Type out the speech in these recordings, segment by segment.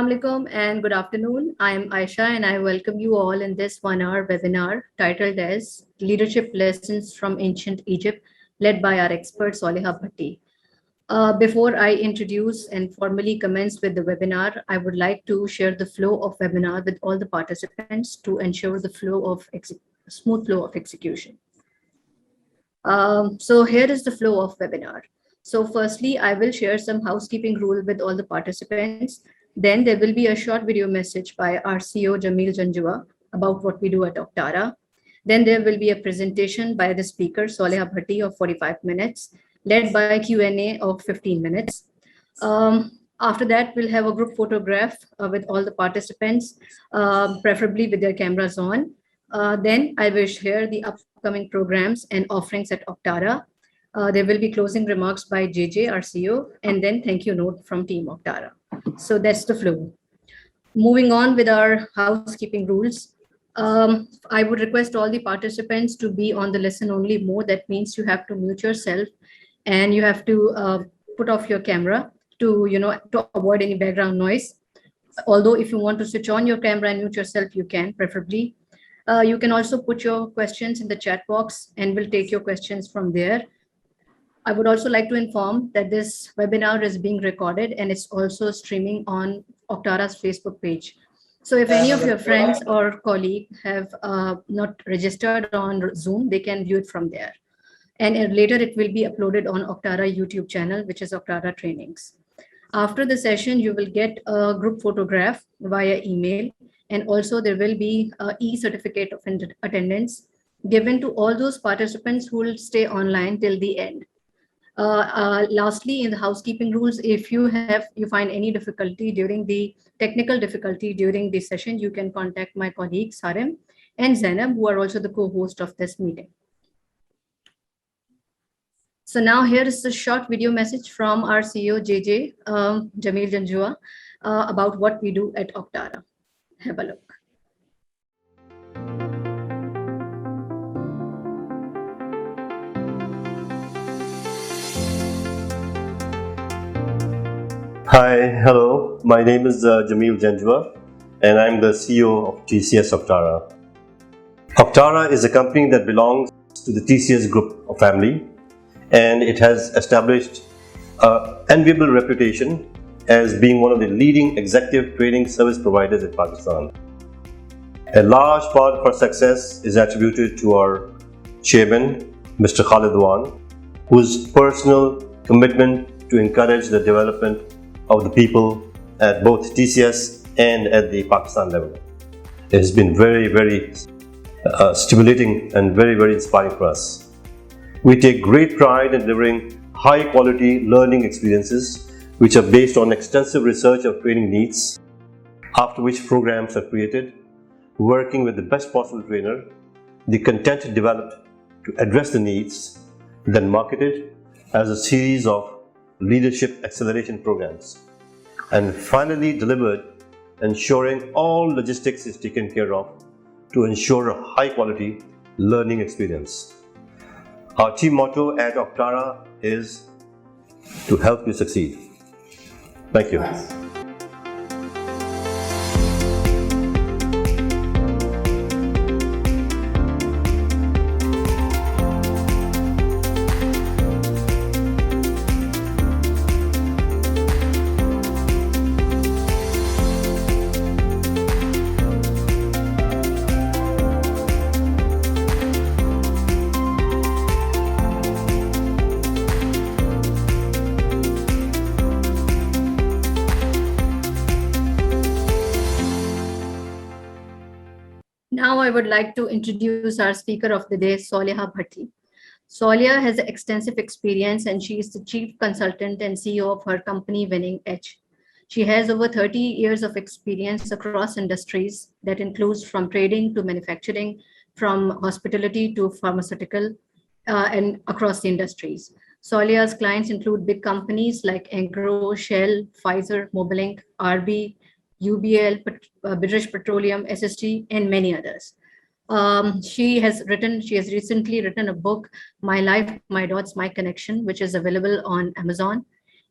Assalamu alaikum and good afternoon. I am Aisha and I welcome you all in this 1 hour webinar titled as Leadership Lessons from Ancient Egypt, led by our expert Sualeha Bhatti. Before I introduce and formally commence with the webinar, I would like to share the flow of webinar with all the participants to ensure the smooth flow of execution. So here is the flow of webinar. So firstly, I will share some housekeeping rule with all the participants. Then there will be a short video message by our CEO Jamil Janjua about what we do at Octara. Then there will be a presentation by the speaker Sualeha Bhatti of 45 minutes, led by Q&A of 15 minutes. After that, we'll have a group photograph with all the participants, preferably with their cameras on. Then I will share the upcoming programs and offerings at Octara. There will be closing remarks by JJ, our CEO, and then thank you note from Team Octara. So that's the flow. Moving on with our housekeeping rules. I would request all the participants to be on the listen only mode. That means you have to mute yourself and you have to put off your camera to avoid any background noise. Although if you want to switch on your camera and mute yourself, you can, preferably. You can also put your questions in the chat box and we'll take your questions from there. I would also like to inform that this webinar is being recorded and it's also streaming on Octara's Facebook page. So if any of your friends or colleagues have not registered on Zoom, they can view it from there. And later it will be uploaded on Octara YouTube channel, which is Octara Trainings. After the session, you will get a group photograph via email. And also there will be an e-certificate of attendance given to all those participants who will stay online till the end. Lastly, in the housekeeping rules, if you find any technical difficulty during the session, you can contact my colleagues Sarim and Zainab, who are also the co-host of this meeting. So now here is a short video message from our CEO JJ, Jamil Janjua, about what we do at Octara. Have a look. Hi, hello. My name is Jamil Janjua, and I'm the CEO of TCS Octara. Octara is a company that belongs to the TCS group of family, and it has established an enviable reputation as being one of the leading executive training service providers in Pakistan. A large part of our success is attributed to our chairman, Mr. Khalid Wan, whose personal commitment to encourage the development of the people at both TCS and at the Pakistan level. It has been very, very stimulating and very, very inspiring for us. We take great pride in delivering high quality learning experiences which are based on extensive research of training needs, after which programs are created, working with the best possible trainer, the content developed to address the needs, then marketed as a series of leadership acceleration programs, and finally delivered, ensuring all logistics is taken care of to ensure a high quality learning experience. Our team motto at Octara is to help you succeed. Thank you. Now I would like to introduce our speaker of the day, Sualeha Bhatti. Sualeha has extensive experience and she is the chief consultant and CEO of her company Winning Edge. She has over 30 years of experience across industries that includes from trading to manufacturing, from hospitality to pharmaceutical, and across the industries. Sualeha's clients include big companies like Engro, Shell, Pfizer, Mobilink, RB, UBL, British Petroleum, SST, and many others. She has recently written a book, My Life, My Dots, My Connection, which is available on Amazon.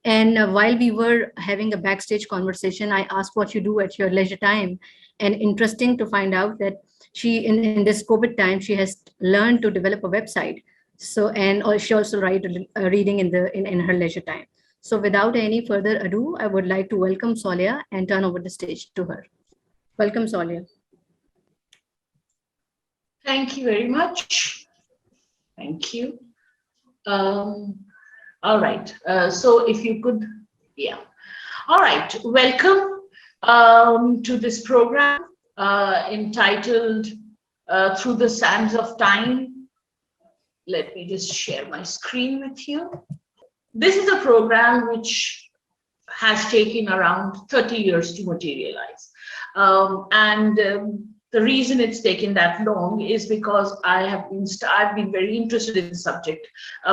And while we were having a backstage conversation, I asked what you do at your leisure time. And interesting to find out that in this COVID time, she has learned to develop a website. So, and she also write reading in her leisure time. So without any further ado, I would like to welcome Sualeha and turn over the stage to her. Welcome, Sualeha. Thank you very much. Thank you. All right. So if you could, yeah. All right. Welcome to this program entitled Through the Sands of Time. Let me just share my screen with you. This is a program which has taken around 30 years to materialize. The reason it's taken that long is because I've been very interested in the subject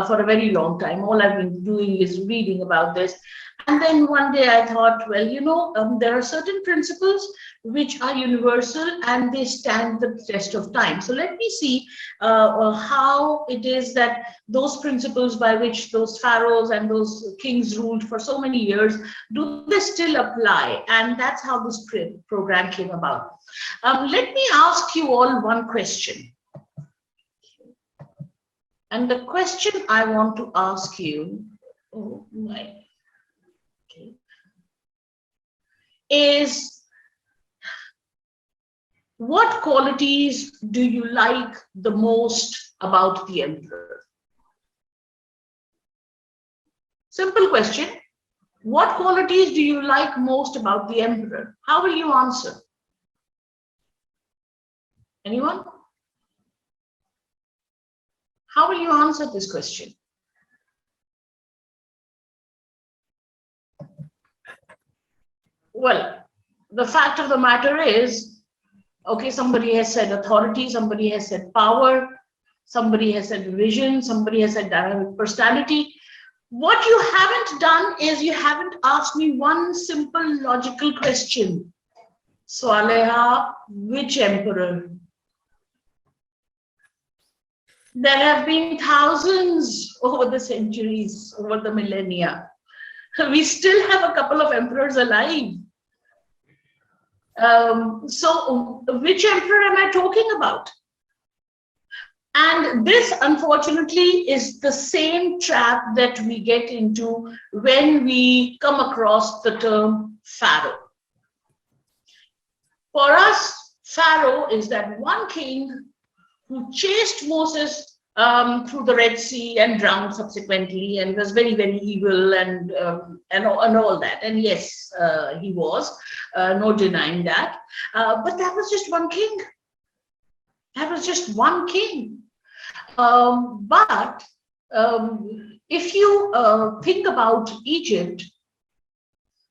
for a very long time. All I've been doing is reading about this. And then one day I thought, well, there are certain principles which are universal and they stand the test of time. So let me see how it is that those principles by which those pharaohs and those kings ruled for so many years, do they still apply? And that's how this program came about. Let me ask you all one question. And the question I want to ask you, is what qualities do you like the most about the emperor? Simple question. What qualities do you like most about the emperor? How will you answer? Anyone? How will you answer this question? Well, the fact of the matter is, okay, somebody has said authority, somebody has said power, somebody has said vision, somebody has said dynamic personality. What you haven't done is you haven't asked me one simple logical question. Sualeha, which emperor? There have been thousands over the centuries, over the millennia. We still have a couple of emperors alive. So which emperor am I talking about? And this, unfortunately, is the same trap that we get into when we come across the term Pharaoh. For us, Pharaoh is that one king who chased Moses through the Red Sea and drowned subsequently, and was very, very evil and all that. And yes, he was, no denying that. But that was just one king. That was just one king. But if you think about Egypt,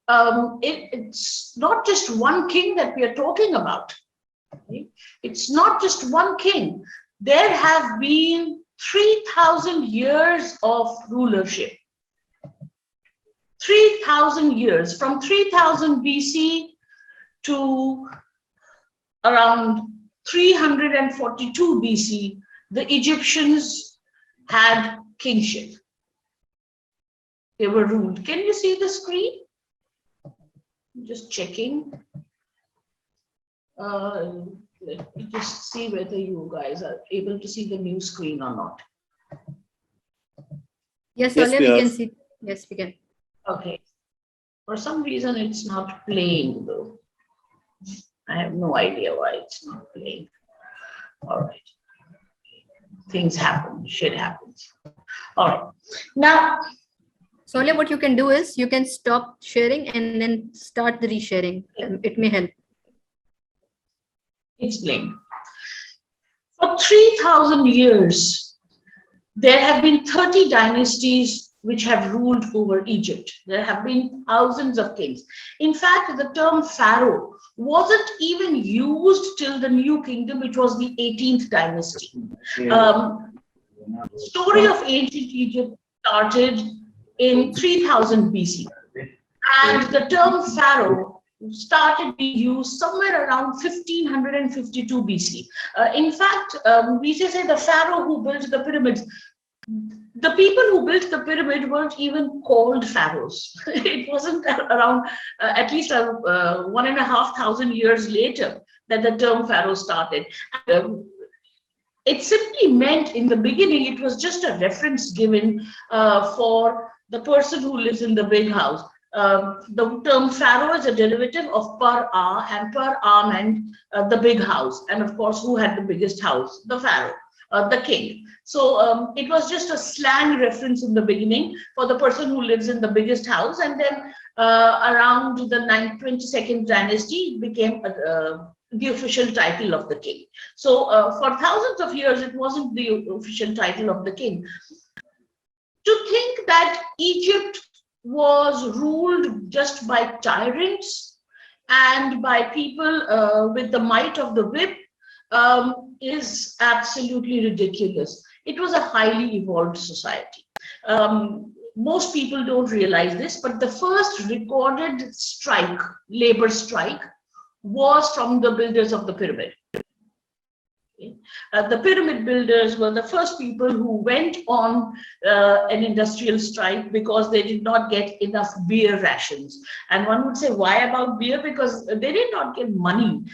it's not just one king that we are talking about. Okay? It's not just one king. There have been 3,000 years of rulership. 3,000 years, from 3000 BC to around 342 BC, the Egyptians had kingship. They were ruled. Can you see the screen? Just checking. Let me just see whether you guys are able to see the new screen or not. Yes, Sualeha, we can see. Yes, we can. Okay. For some reason, it's not playing though. I have no idea why it's not playing. All right. Things happen. Shit happens. All right. Now, Sualeha, what you can do is you can stop sharing and then start the resharing. It may help. Explain. For 3,000 years, there have been 30 dynasties which have ruled over Egypt. There have been thousands of kings. In fact, the term Pharaoh wasn't even used till the New Kingdom, which was the 18th dynasty. Story of ancient Egypt started in 3000 BC. And the term Pharaoh started being used somewhere around 1552 BC. In fact, we say the Pharaoh who built the pyramids, The people who built the pyramid weren't even called pharaohs. It wasn't around at least 1,500 years later that the term pharaoh started. It simply meant in the beginning, it was just a reference given for the person who lives in the big house. The term pharaoh is a derivative of par-a, and par-a meant the big house. And of course, who had the biggest house? The pharaoh, the king. So it was just a slang reference in the beginning for the person who lives in the biggest house. And then around the 22nd dynasty, it became the official title of the king. So for thousands of years, it wasn't the official title of the king. To think that Egypt was ruled just by tyrants and by people with the might of the whip is absolutely ridiculous. It was a highly evolved society. Most people don't realize this, but the first recorded strike, labor strike, was from the builders of the pyramid. The pyramid builders were the first people who went on an industrial strike because they did not get enough beer rations. And one would say, why about beer? Because they did not get money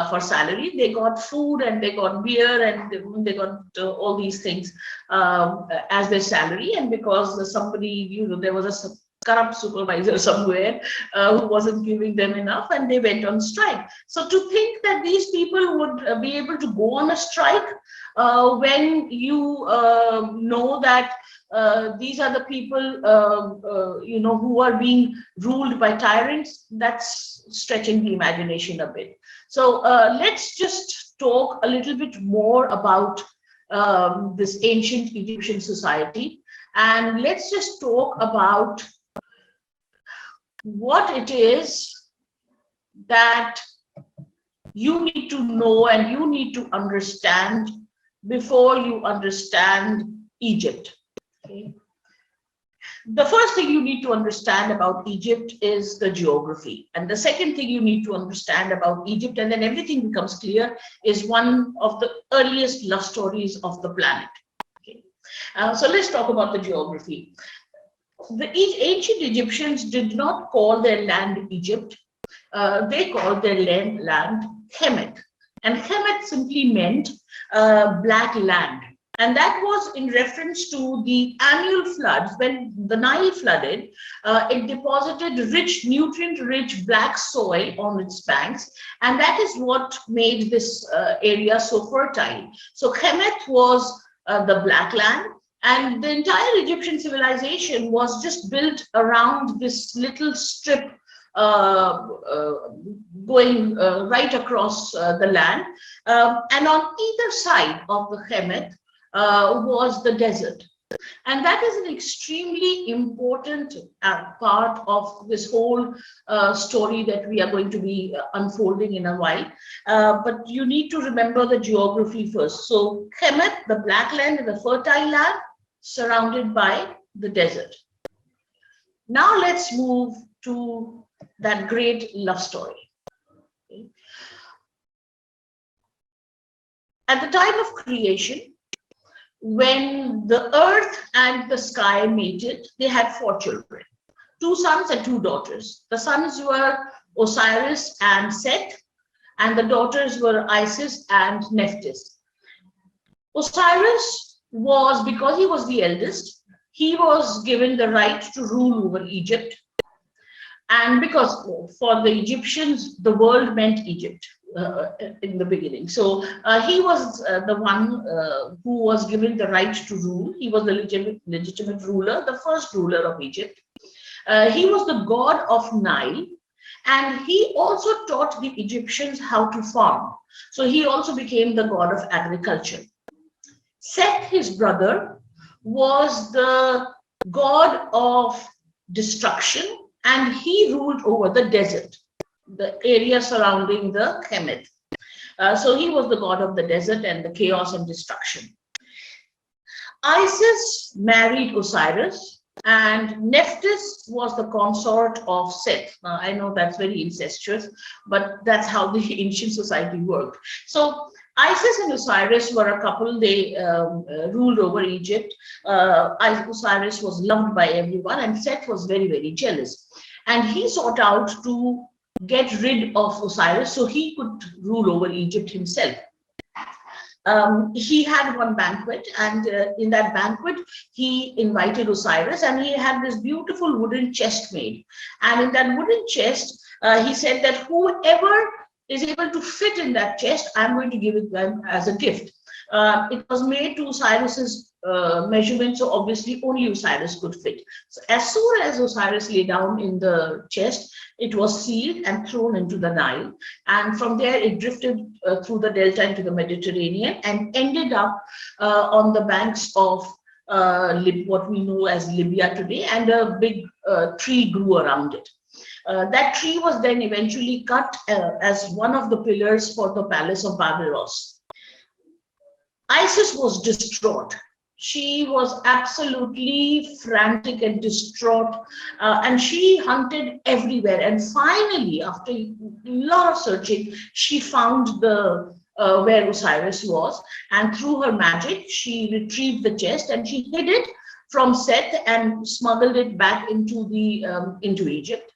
for salary. They got food and they got beer and they got all these things as their salary. And because somebody, there was a corrupt supervisor somewhere who wasn't giving them enough, and they went on strike. So to think that these people would be able to go on a strike when you know that these are the people who are being ruled by tyrants, that's stretching the imagination a bit. So let's just talk a little bit more about this ancient Egyptian society, and let's just talk about what it is that you need to know and you need to understand before you understand Egypt. Okay. The first thing you need to understand about Egypt is the geography. And the second thing you need to understand about Egypt, and then everything becomes clear, is one of the earliest love stories of the planet. Okay. So let's talk about the geography. The ancient Egyptians did not call their land Egypt. They called their land Kemet. And Kemet simply meant black land. And that was in reference to the annual floods. When the Nile flooded, it deposited rich, nutrient-rich black soil on its banks. And that is what made this area so fertile. So Kemet was the black land. And the entire Egyptian civilization was just built around this little strip going right across the land. And on either side of the Kemet was the desert. And that is an extremely important part of this whole story that we are going to be unfolding in a while. But you need to remember the geography first. So Kemet, the black land, is a fertile land surrounded by the desert. Now let's move to that great love story. Okay. At the time of creation, when the earth and the sky mated, they had 4 children, 2 sons and 2 daughters. The sons were Osiris and Set, and the daughters were Isis and Nephthys. Osiris was, because he was the eldest, he was given the right to rule over Egypt. And because for the Egyptians, the world meant Egypt in the beginning. So he was the one who was given the right to rule. He was the legitimate ruler, the first ruler of Egypt. He was the god of Nile. And he also taught the Egyptians how to farm. So he also became the god of agriculture. Seth, his brother, was the god of destruction, and he ruled over the desert, the area surrounding the Kemet. So he was the god of the desert and the chaos and destruction. Isis married Osiris, and Nephthys was the consort of Seth. Now, I know that's very incestuous, but that's how the ancient society worked. So Isis and Osiris were a couple. They ruled over Egypt. Osiris was loved by everyone, and Seth was very, very jealous. And he sought out to get rid of Osiris so he could rule over Egypt himself. He had one banquet, and in that banquet, he invited Osiris, and he had this beautiful wooden chest made. And in that wooden chest, he said that whoever is able to fit in that chest, I'm going to give it them as a gift. It was made to Osiris's measurement, so obviously only Osiris could fit. So as soon as Osiris lay down in the chest, it was sealed and thrown into the Nile. And from there, it drifted through the delta into the Mediterranean and ended up on the banks of what we know as Libya today, and a big tree grew around it. That tree was then eventually cut as one of the pillars for the palace of Pharaohs. Isis was distraught. She was absolutely frantic and distraught, and she hunted everywhere. And finally, after a lot of searching, she found the where Osiris was, and through her magic, she retrieved the chest and she hid it from Seth and smuggled it back into Egypt.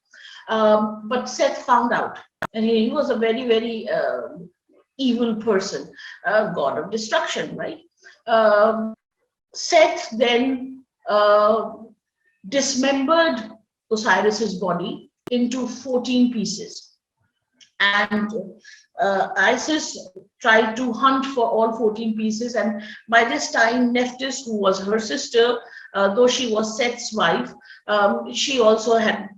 But Seth found out, and he was a very, very evil person, god of destruction, right? Seth then dismembered Osiris's body into 14 pieces, and Isis tried to hunt for all 14 pieces. And by this time, Nephthys, who was her sister, though she was Seth's wife, she also had,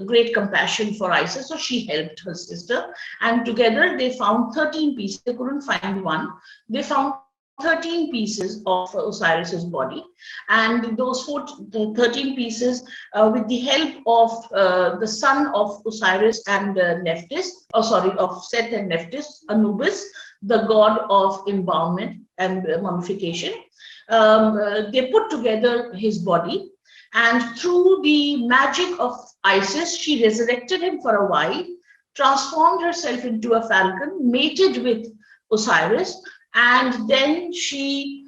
great compassion for Isis, so she helped her sister. And together they found 13 pieces. They couldn't find one. They found 13 pieces of Osiris's body, and those 13 pieces, with the help of the son of Osiris and Nephthys, of Seth and Nephthys, Anubis, the god of embalmment and mummification, they put together his body, and through the magic of Isis, she resurrected him for a while, transformed herself into a falcon, mated with Osiris, and then she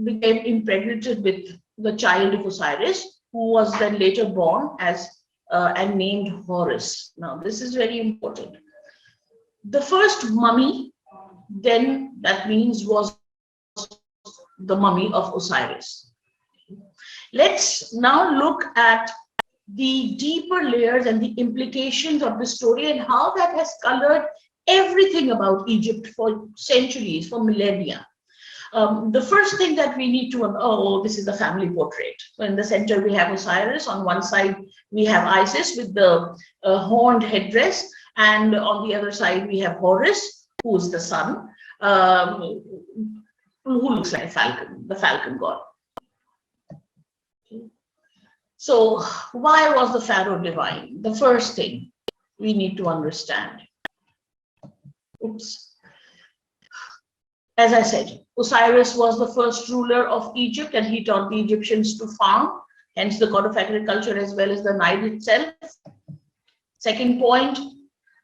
became impregnated with the child of Osiris, who was then later born as and named Horus. Now, this is very important. The first mummy, then, that means, was the mummy of Osiris. Let's now look at the deeper layers and the implications of the story and how that has colored everything about Egypt for centuries, for millennia. The first thing that we need to this is the family portrait. So in the center we have Osiris. On one side we have Isis with the horned headdress, and on the other side we have Horus, who is the son, who looks like a falcon, the falcon god. So why was the pharaoh divine? The first thing we need to understand. As I said, Osiris was the first ruler of Egypt, and he taught the Egyptians to farm, hence the god of agriculture as well as the Nile itself. Second point,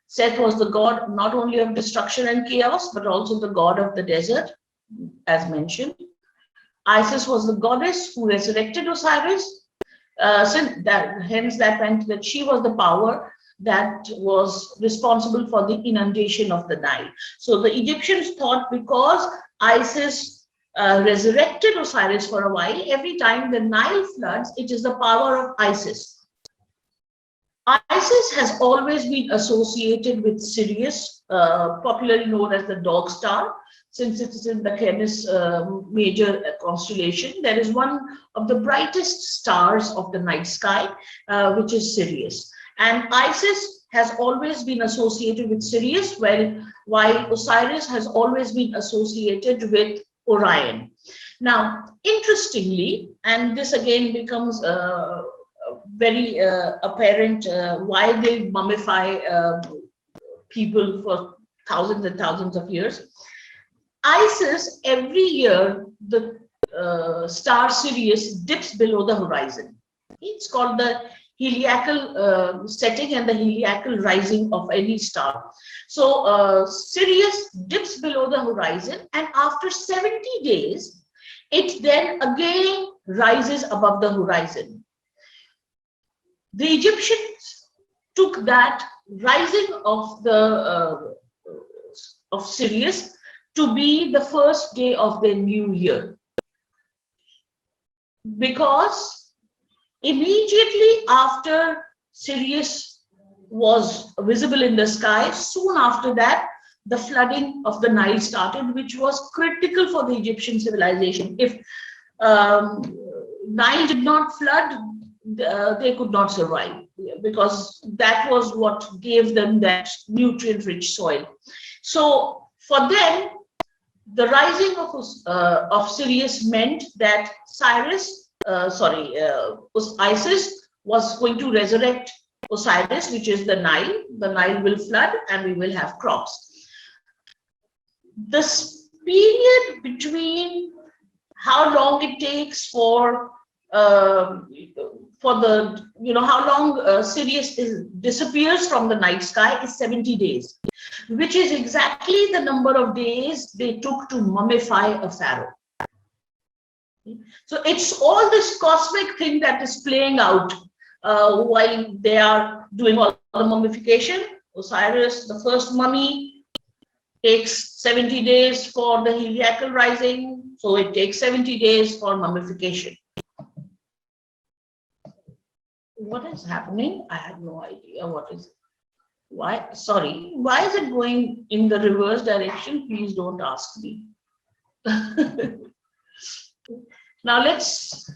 Seth was the god not only of destruction and chaos, but also the god of the desert, as mentioned. Isis was the goddess who resurrected Osiris. Hence that meant that she was the power that was responsible for the inundation of the Nile. So the Egyptians thought, because Isis resurrected Osiris for a while, every time the Nile floods, it is the power of Isis. Isis has always been associated with Sirius, popularly known as the dog star, since it is in the Canis major constellation. There is one of the brightest stars of the night sky, which is Sirius. And Isis has always been associated with Sirius, while Osiris has always been associated with Orion. Now, interestingly, and this again becomes very apparent why they mummify people for thousands and thousands of years. Isis, every year, the star Sirius dips below the horizon. It's called the heliacal setting and the heliacal rising of any star. So Sirius dips below the horizon, and after 70 days, it then again rises above the horizon. The Egyptians took that rising of the of Sirius to be the first day of their new year, because immediately after Sirius was visible in the sky, soon after that, the flooding of the Nile started, which was critical for the Egyptian civilization. If Nile did not flood, they could not survive, because that was what gave them that nutrient-rich soil. So for them, the rising of Sirius meant that Isis was going to resurrect Osiris, which is the Nile. The Nile will flood and we will have crops. This period between how long it takes for how long Sirius disappears from the night sky is 70 days, which is exactly the number of days they took to mummify a pharaoh. So it's all this cosmic thing that is playing out while they are doing all the mummification. Osiris, the first mummy, takes 70 days for the heliacal rising, so it takes 70 days for mummification. What is happening? I have no idea what is. Why? Sorry. Why is it going in the reverse direction? Please don't ask me. Now let's.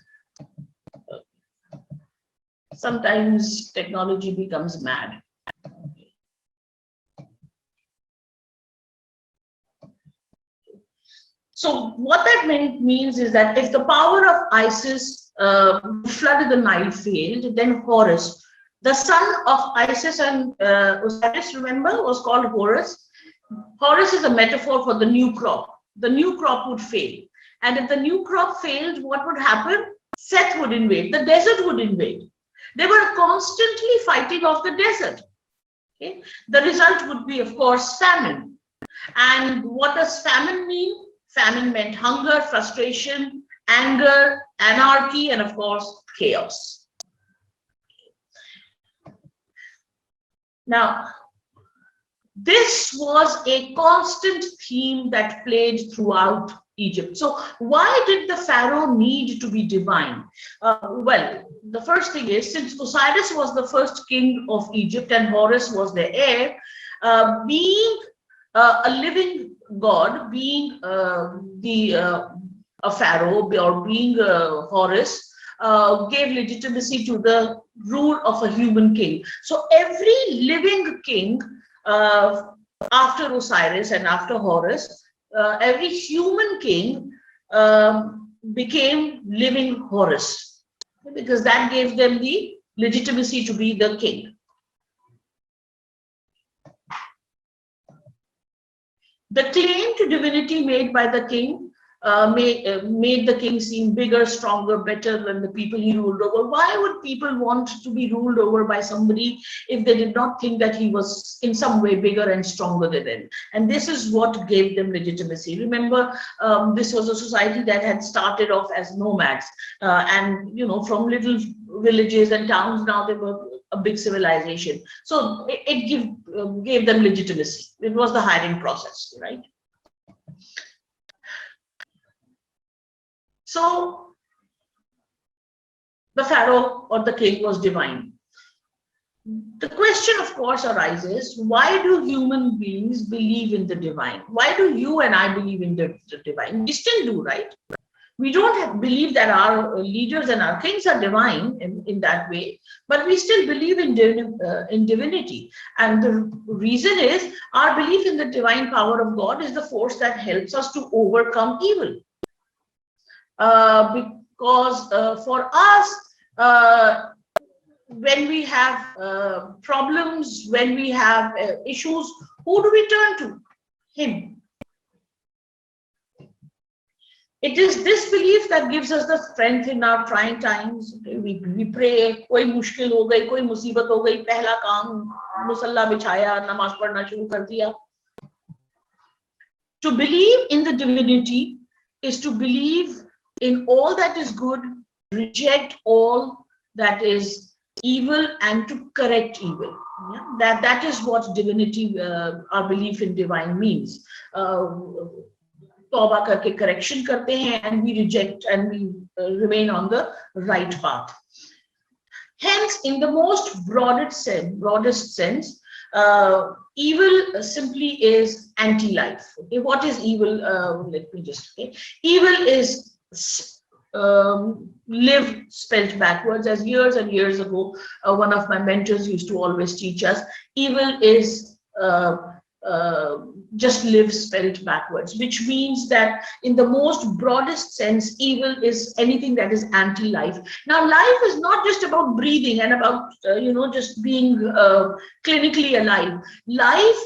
Sometimes technology becomes mad. So what that means is that if the power of Isis flooded the Nile failed, then Horus, the son of Isis and Osiris, remember, was called Horus. Horus is a metaphor for the new crop. The new crop would fail. And if the new crop failed, what would happen? Seth would invade, the desert would invade. They were constantly fighting off the desert. Okay? The result would be, of course, famine. And what does famine mean? Famine meant hunger, frustration, anger, anarchy, and of course, chaos. Now, this was a constant theme that played throughout Egypt. So why did the pharaoh need to be divine? Well, the first thing is, since Osiris was the first king of Egypt and Horus was their heir, being a living god, being a pharaoh or being Horus, gave legitimacy to the rule of a human king. So every living king after Osiris and after Horus, every human king became living Horus, because that gave them the legitimacy to be the king. The claim to divinity made by the king made the king seem bigger, stronger, better than the people he ruled over. Why would people want to be ruled over by somebody if they did not think that he was in some way bigger and stronger than them? And this is what gave them legitimacy. Remember, this was a society that had started off as nomads, and from little villages and towns, now they were a big civilization. So it gave them legitimacy. It was the hiring process, right? So the pharaoh or the king was divine. The question, of course, arises, why do human beings believe in the divine? Why do you and I believe in the divine? We still do, right? We don't believe that our leaders and our kings are divine in that way, but we still believe in divinity. And the reason is, our belief in the divine power of God is the force that helps us to overcome evil. Because for us, when we have problems, when we have issues, who do we turn to? Him. It is this belief that gives us the strength in our trying times. We pray, कोई मुश्किल हो गई, कोई मुसीबत हो गई, पहला काम मुसल्ला बिछाया, नमाज पढ़ना शुरू कर दिया. To believe in the divinity is to believe in all that is good, reject all that is evil, and to correct evil. Yeah? That is what divinity, our belief in divine means. तौबा करके correction करते हैं, and we reject and we remain on the right path. Hence, in the most broadest sense, evil simply is anti-life. Okay, what is evil? Let me just say, evil is live spelled backwards. As years and years ago, one of my mentors used to always teach us, evil is just live spelled backwards, which means that in the most broadest sense, evil is anything that is anti-life. Now, life is not just about breathing and about just being clinically alive. Life,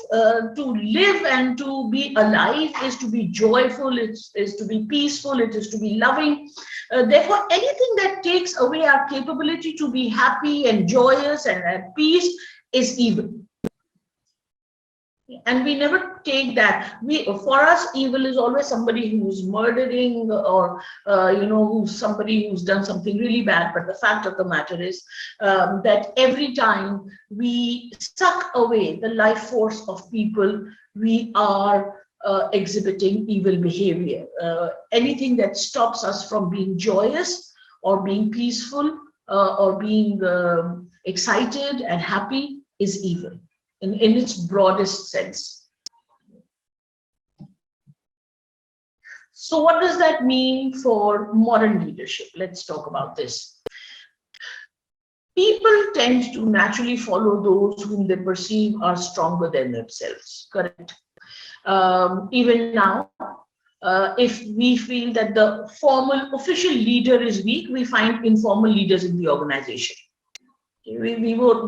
to live and to be alive, is to be joyful, it is to be peaceful, it is to be loving. Therefore, anything that takes away our capability to be happy and joyous and at peace is evil. And we never take that. For us, evil is always somebody who's murdering, or who's somebody who's done something really bad. But the fact of the matter is that every time we suck away the life force of people, we are exhibiting evil behavior. Anything that stops us from being joyous or being peaceful or being excited and happy is evil. In its broadest sense. So what does that mean for modern leadership? Let's talk about this. People tend to naturally follow those whom they perceive are stronger than themselves, correct? Even now, if we feel that the formal official leader is weak, we find informal leaders in the organization. We will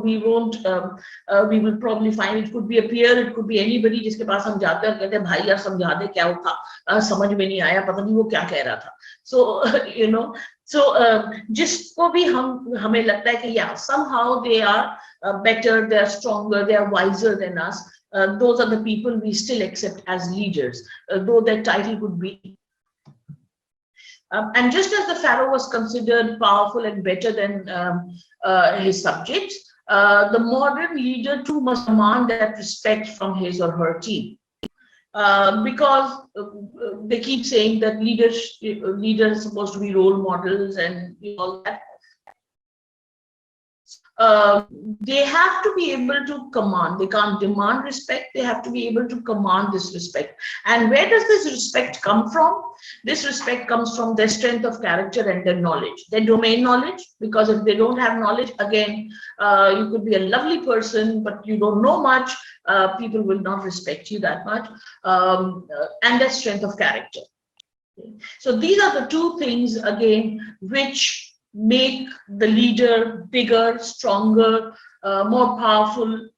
probably find it could be a peer, it could be anybody जिसके पास हम जाते हैं कहते हैं भाई यार समझा दे क्या था, समझ में नहीं आया, पता नहीं वो क्या कह रहा था. So जिसको भी हमें लगता है कि yeah, somehow they are better, they are stronger, they are wiser than us. Those are the people we still accept as leaders, though their title could be. And just as the Pharaoh was considered powerful and better than his subjects, the modern leader too must demand that respect from his or her team. Because they keep saying that leaders are supposed to be role models and all that. They have to be able to command. They can't demand respect. They have to be able to command this respect. And where does this respect come from? This respect comes from their strength of character and their knowledge, their domain knowledge. Because if they don't have knowledge, again, you could be a lovely person, but you don't know much. People will not respect you that much. And their strength of character. So these are the two things, again, which make the leader bigger, stronger, more powerful,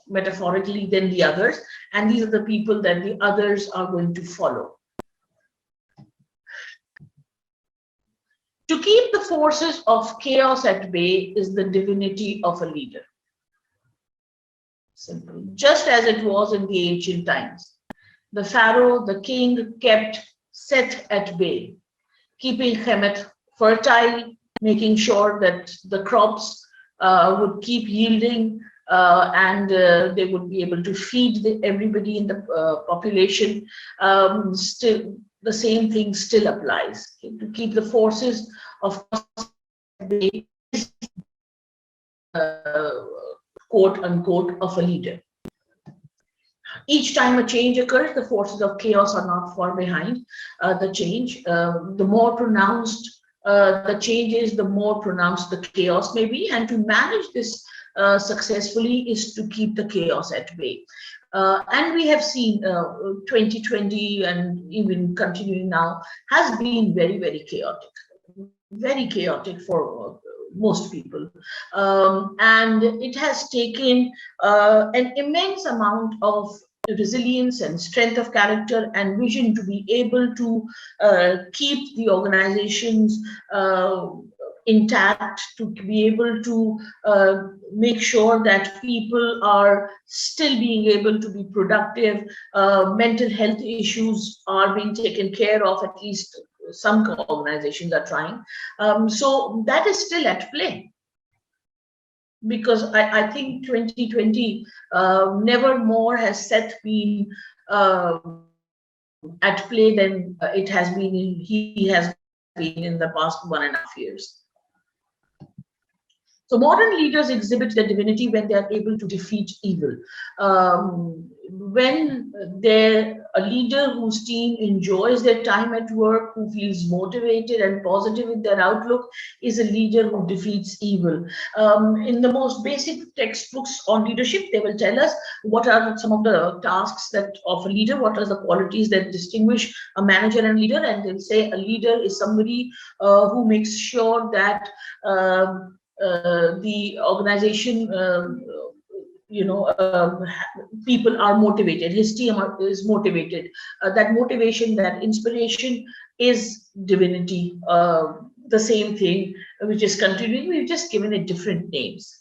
metaphorically, than the others. And these are the people that the others are going to follow. To keep the forces of chaos at bay is the divinity of a leader. Simple. Just as it was in the ancient times. The Pharaoh, the king, kept Set at bay, keeping Kemet fertile, making sure that the crops would keep yielding and they would be able to feed everybody in the population. Still, the same thing still applies. Okay? To keep the forces of quote unquote of a leader. Each time a change occurs, the forces of chaos are not far behind the change. The more pronounced the change is, the more pronounced the chaos may be. And to manage this successfully is to keep the chaos at bay. And we have seen 2020 and even continuing now has been very, very chaotic for most people. And it has taken an immense amount of resilience and strength of character and vision to be able to keep the organizations intact, to be able to make sure that people are still being able to be productive, mental health issues are being taken care of, at least some organizations are trying. So that is still at play. Because I think 2020 never more has Seth been at play than it has been he has been in the past 1.5 years. So modern leaders exhibit their divinity when they are able to defeat evil. When they're a leader whose team enjoys their time at work, who feels motivated and positive in their outlook, is a leader who defeats evil. In the most basic textbooks on leadership, they will tell us what are some of the tasks that of a leader, what are the qualities that distinguish a manager and leader, and they'll say a leader is somebody who makes sure that the organization, people are motivated. His team is motivated. That motivation, that inspiration is divinity. The same thing, which is continuing. We've just given it different names.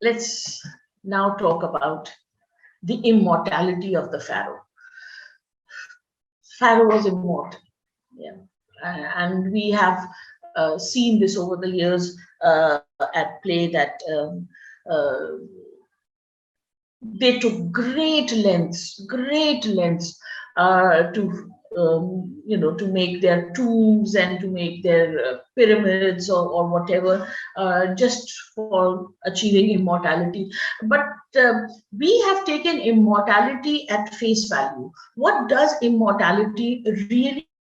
Let's now talk about the immortality of the Pharaoh. Pharaoh was immortal. Yeah. And we have seen this over the years at play, that they took great lengths to make their tombs and to make their pyramids or whatever, just for achieving immortality. But we have taken immortality at face value. What does immortality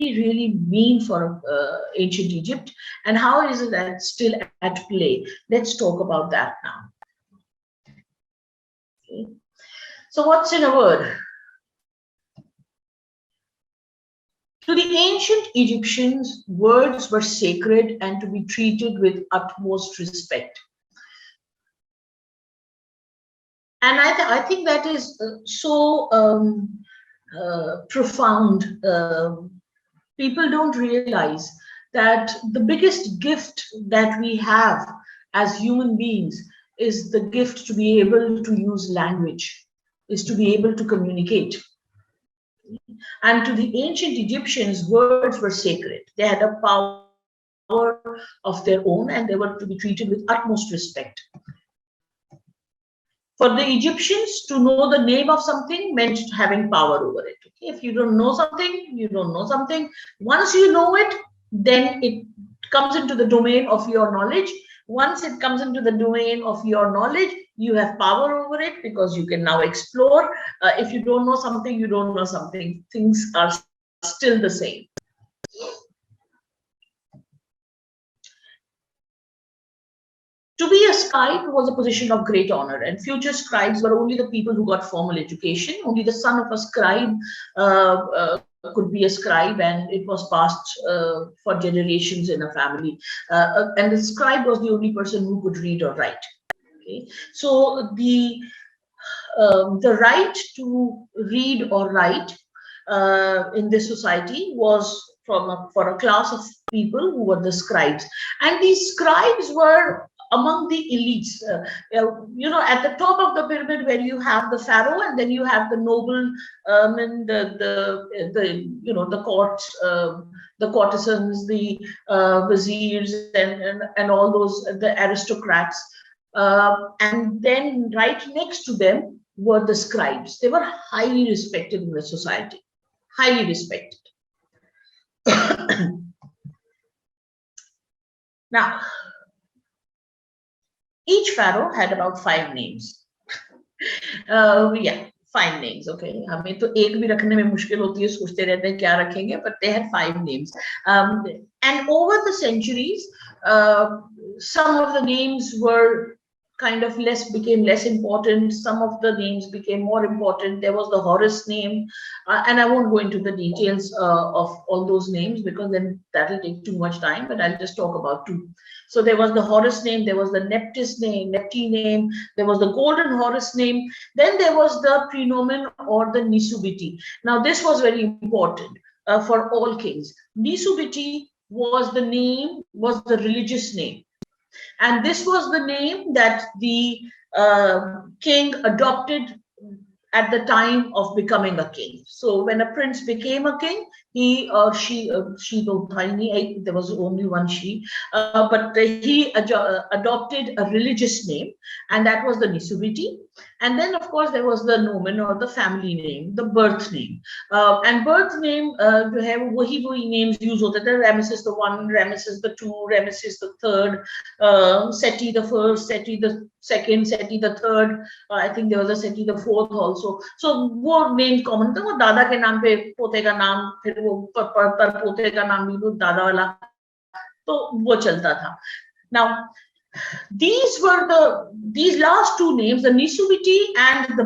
really mean for ancient Egypt, and how is it that still at play? Let's talk about that now. Okay. So what's in a word? To the ancient Egyptians, words were sacred and to be treated with utmost respect. And I think that is so profound. People don't realize that the biggest gift that we have as human beings is the gift to be able to use language, is to be able to communicate. And to the ancient Egyptians, words were sacred. They had a power of their own, and they were to be treated with utmost respect. For the Egyptians, to know the name of something meant having power over it. Okay? If you don't know something, you don't know something. Once you know it, then it comes into the domain of your knowledge. Once it comes into the domain of your knowledge, you have power over it because you can now explore. If you don't know something, you don't know something. Things are still the same. To be a scribe was a position of great honor, and future scribes were only the people who got formal education. Only the son of a scribe could be a scribe, and it was passed for generations in a family. And the scribe was the only person who could read or write. Okay? So the right to read or write in this society was for a class of people who were the scribes, and these scribes were among the elites. At the top of the pyramid, where you have the pharaoh, and then you have the noble and the courts, the courtesans, the viziers, and all those, the aristocrats. And then right next to them were the scribes. They were highly respected in the society, highly respected. Now, each pharaoh had about 5 names. 5 names. Okay, हमें तो एक भी रखने में मुश्किल होती है, सोचते रहते हैं क्या रखेंगे, but they had 5 names. And over the centuries, some of the names were kind of became less important. Some of the names became more important. There was the Horus name, and I won't go into the details of all those names because then that'll take too much time. But I'll just talk about two. So there was the Horus name, there was the Neptune name, there was the Golden Horus name. Then there was the prenomen or the Nisubiti. Now this was very important for all kings. Nisubiti was the religious name. And this was the name that the king adopted at the time of becoming a king. So when a prince became a king, he or she there was only one she, but he adopted a religious name, and that was the Nisubiti. And then, of course, there was the nomen or the family name, the birth name. And birth name, जो है वो वही names use होते थे. Ramesses the one, Ramesses the two, Ramesses the third, Seti the first, Seti the second, Seti the third. I think there was a Seti the fourth also. So वो name common था. वो दादा के नाम पे पोते का नाम, फिर वो पर पोते का नाम भी वो दादा वाला. तो वो चलता था. Now, these last two names, the Nisubiti and the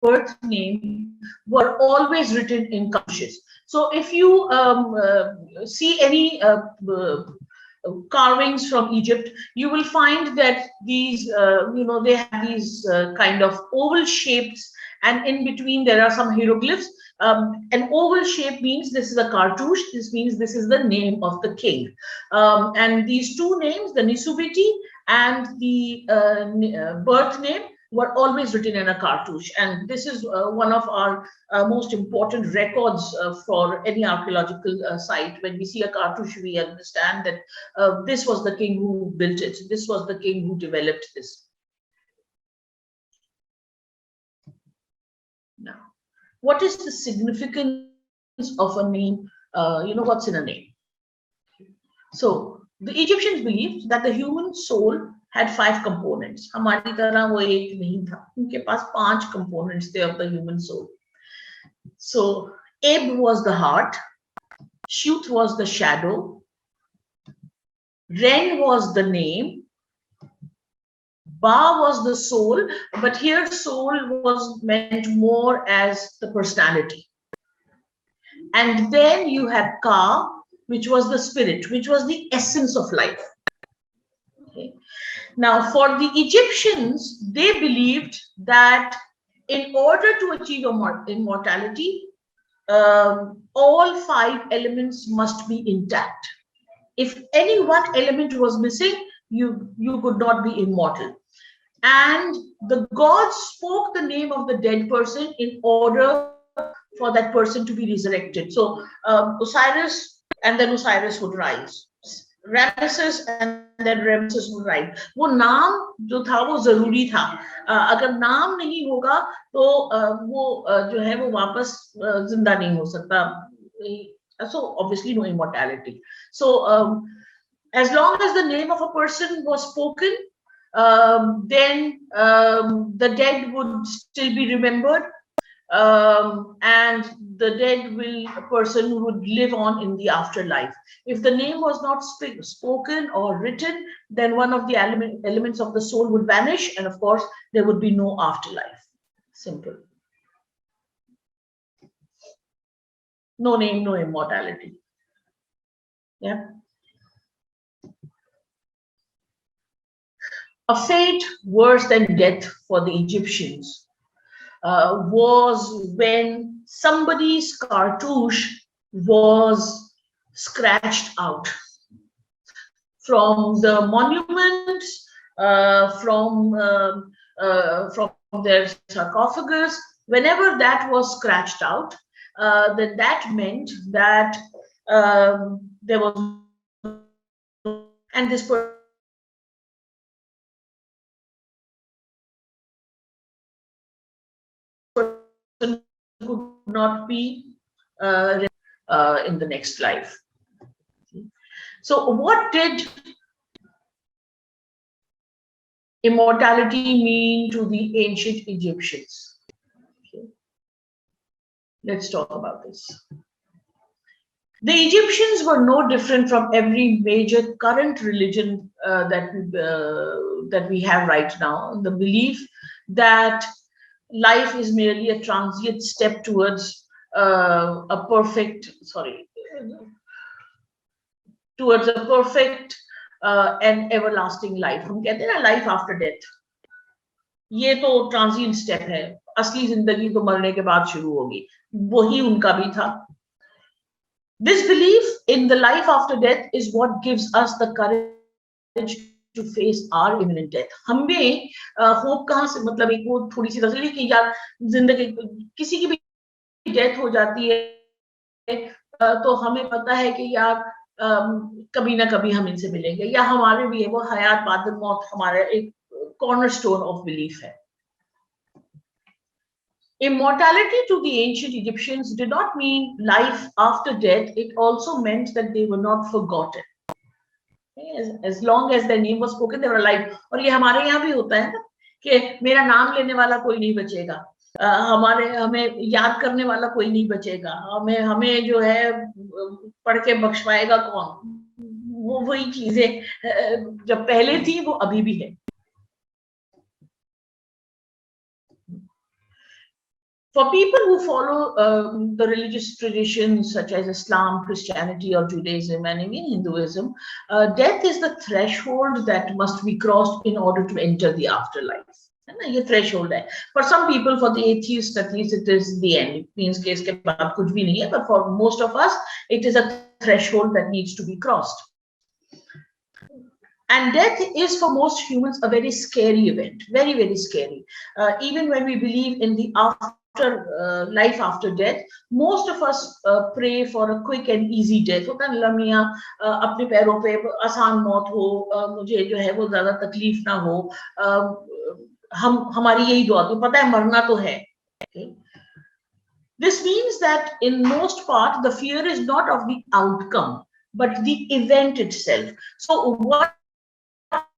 birth name, were always written in cartouches. So if you see any carvings from Egypt, you will find that these, they have these kind of oval shapes, and in between there are some hieroglyphs. An oval shape means this is a cartouche. This means this is the name of the king. And these two names, the Nisubiti and the birth name, were always written in a cartouche. And this is one of our most important records for any archaeological site. When we see a cartouche, we understand that this was the king who built it. This was the king who developed this. Now, what is the significance of a name? What's in a name? So the Egyptians believed that the human soul had 5 components. हमारी तरह वो एक नहीं था. उनके पास 5 components थे of the human soul. So Eb was the heart, Shut was the shadow, Ren was the name, Ba was the soul, but here soul was meant more as the personality. And then you had Ka, which was the spirit, which was the essence of life. Okay. Now, for the Egyptians, they believed that in order to achieve immortality, all 5 elements must be intact. If any one element was missing, you could not be immortal. And the gods spoke the name of the dead person in order for that person to be resurrected. So Osiris, and then Osiris would rise. Ramesses, and then Ramesses would rise. वो नाम जो था वो जरूरी था. अगर नाम नहीं होगा तो वो जो है वो वापस जिंदा नहीं हो सकता. So obviously no immortality. So as long as the name of a person was spoken, then the dead would still be remembered, and the dead person would live on in the afterlife. If the name was not spoken or written, then one of the elements of the soul would vanish, and of course there would be no afterlife. Simple. No name, no immortality. Yeah. A fate worse than death for the Egyptians was when somebody's cartouche was scratched out from the monuments, from their sarcophagus. Whenever that was scratched out, then that meant that there was, and this person could not be in the next life. So what did immortality mean to the ancient Egyptians? Okay. Let's talk about this. The Egyptians were no different from every major current religion that we have right now. The belief that life is merely a transient step towards a perfect, towards a perfect and everlasting life. हम कहते हैं ना life after death. ये तो transient step है, असली जिंदगी तो मरने के बाद शुरू होगी, वही उनका भी था. This belief in the life after death is what gives us the courage to face our imminent death. हमें होप कहाँ से, मतलब एक वो थोड़ी सी तसल्ली कि यार जिंदगी किसी की भी डेथ हो जाती है तो हमें पता है कि यार कभी ना कभी हम इनसे मिलेंगे, या हमारे भी है वो हयात बाद मौत, हमारा एक कॉर्नरस्टोन ऑफ बिलीफ है. Immortality to the ancient Egyptians did not mean life after death. It also meant that they were not forgotten. As long as their name was spoken, they were alive. और ये हमारे यहाँ भी होता है ना कि मेरा नाम लेने वाला कोई नहीं बचेगा, हमें याद करने वाला कोई नहीं बचेगा, हमें जो है पढ़ के बख्शवाएगा कौन. वो वही चीजें जब पहले थी वो अभी भी है. For people who follow the religious traditions such as Islam, Christianity, or Judaism, and even Hinduism, death is the threshold that must be crossed in order to enter the afterlife. ये threshold है. For some people, for the atheists at least, it is the end. It means कि इसके बाद कुछ भी नहीं है. But for most of us, it is a threshold that needs to be crossed. And death is for most humans a very scary event, very, very scary. Even when we believe in the life after death, most of us pray for a quick and easy death. होता है अल्लाह मियाँ अपने पैरों पे आसान मौत हो, मुझे जो है वो ज्यादा तकलीफ ना हो, हमारी यही दुआ होती है, पता है मरना तो है. This means that in most part the fear is not of the outcome but the event itself. So what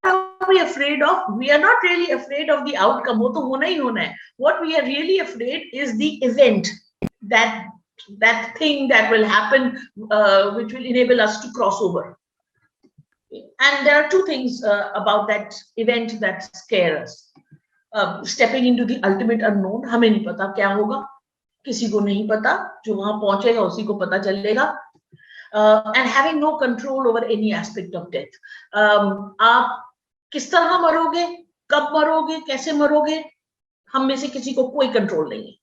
are we afraid of? We are not really afraid of the outcome. वो तो होना ही होना है. What we are really afraid is the event, that thing that will happen, which will enable us to cross over. And there are two things about that event that scare us. Stepping into the ultimate unknown. हमें नहीं पता क्या होगा, किसी को नहीं पता, जो वहां पहुंचेगा उसी को पता चलेगा. And having no control over any aspect of death. आप किस तरह मरोगे, कब मरोगे, कैसे मरोगे, हम में से किसी को कोई कंट्रोल नहीं है.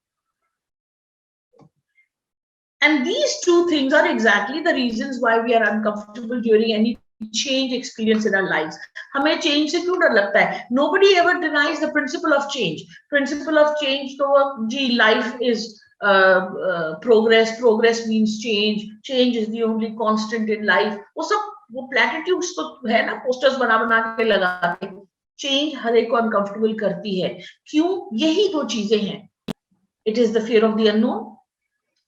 And these two things are exactly the reasons why we are uncomfortable during any change experience in our lives. हमें change से क्यों डर लगता है? Nobody ever denies the principle of change. Principle of change तो जी life is progress means change is the only constant in life. वो सब वो platitudes तो है ना, posters बना के लगाते हैं. Change हर एक को uncomfortable करती है. क्यों? यही दो चीजें हैं. It is the fear of the unknown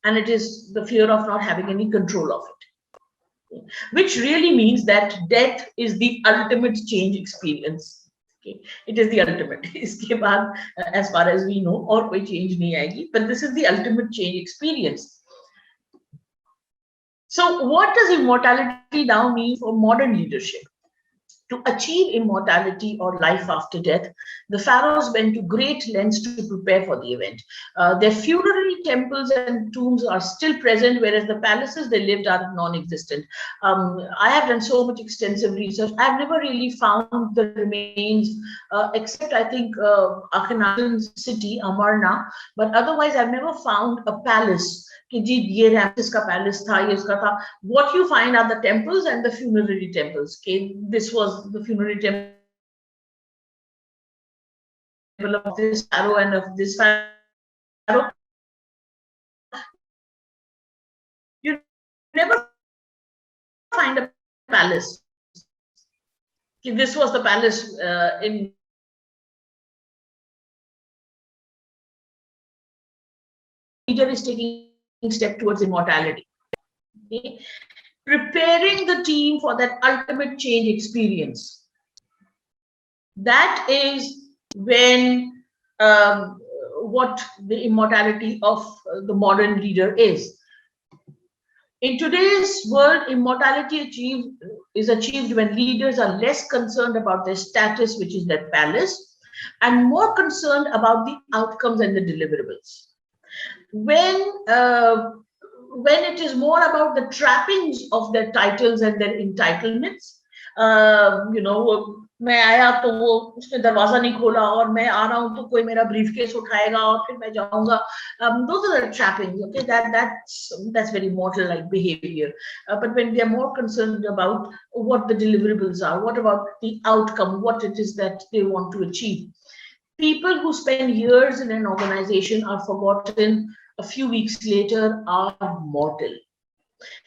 and it is the fear of not having any control of it, which really means that death is the ultimate change experience. Okay, it is the ultimate. इसके बाद, as far as we know, और कोई change नहीं आएगी, but this is the ultimate change experience. So what does immortality now mean for modern leadership? To achieve immortality or life after death, the pharaohs went to great lengths to prepare for the event. Their funerary temples and tombs are still present, whereas the palaces they lived are non-existent. I have done so much extensive research. I've never really found the remains, except I think Akhenaten's city, Amarna, but otherwise I've never found a palace. कि जी ये Ramsay's का palace था, ये उसका था. What you find are the temples and the funerary temples. Okay, this was the funerary temple of this pharaoh and of this pharaoh. You never find a palace. Okay, this was the palace in leader is taking step towards immortality. Okay? Preparing the team for that ultimate change experience. That is when what the immortality of the modern leader is. In today's world, immortality is achieved when leaders are less concerned about their status, which is their palace, and more concerned about the outcomes and the deliverables. When it is more about the trappings of their titles and their entitlements, मैं आया तो वो उसने दरवाजा नहीं खोला और मैं आ रहा हूँ तो कोई मेरा ब्रीफकेस उठाएगा और फिर मैं जाऊंगा. Those are the trappings. Okay, that's very mortal like behavior. But when they are more concerned about what the deliverables are, what about the outcome, what it is that they want to achieve. People who spend years in an organization are forgotten a few weeks later are mortal,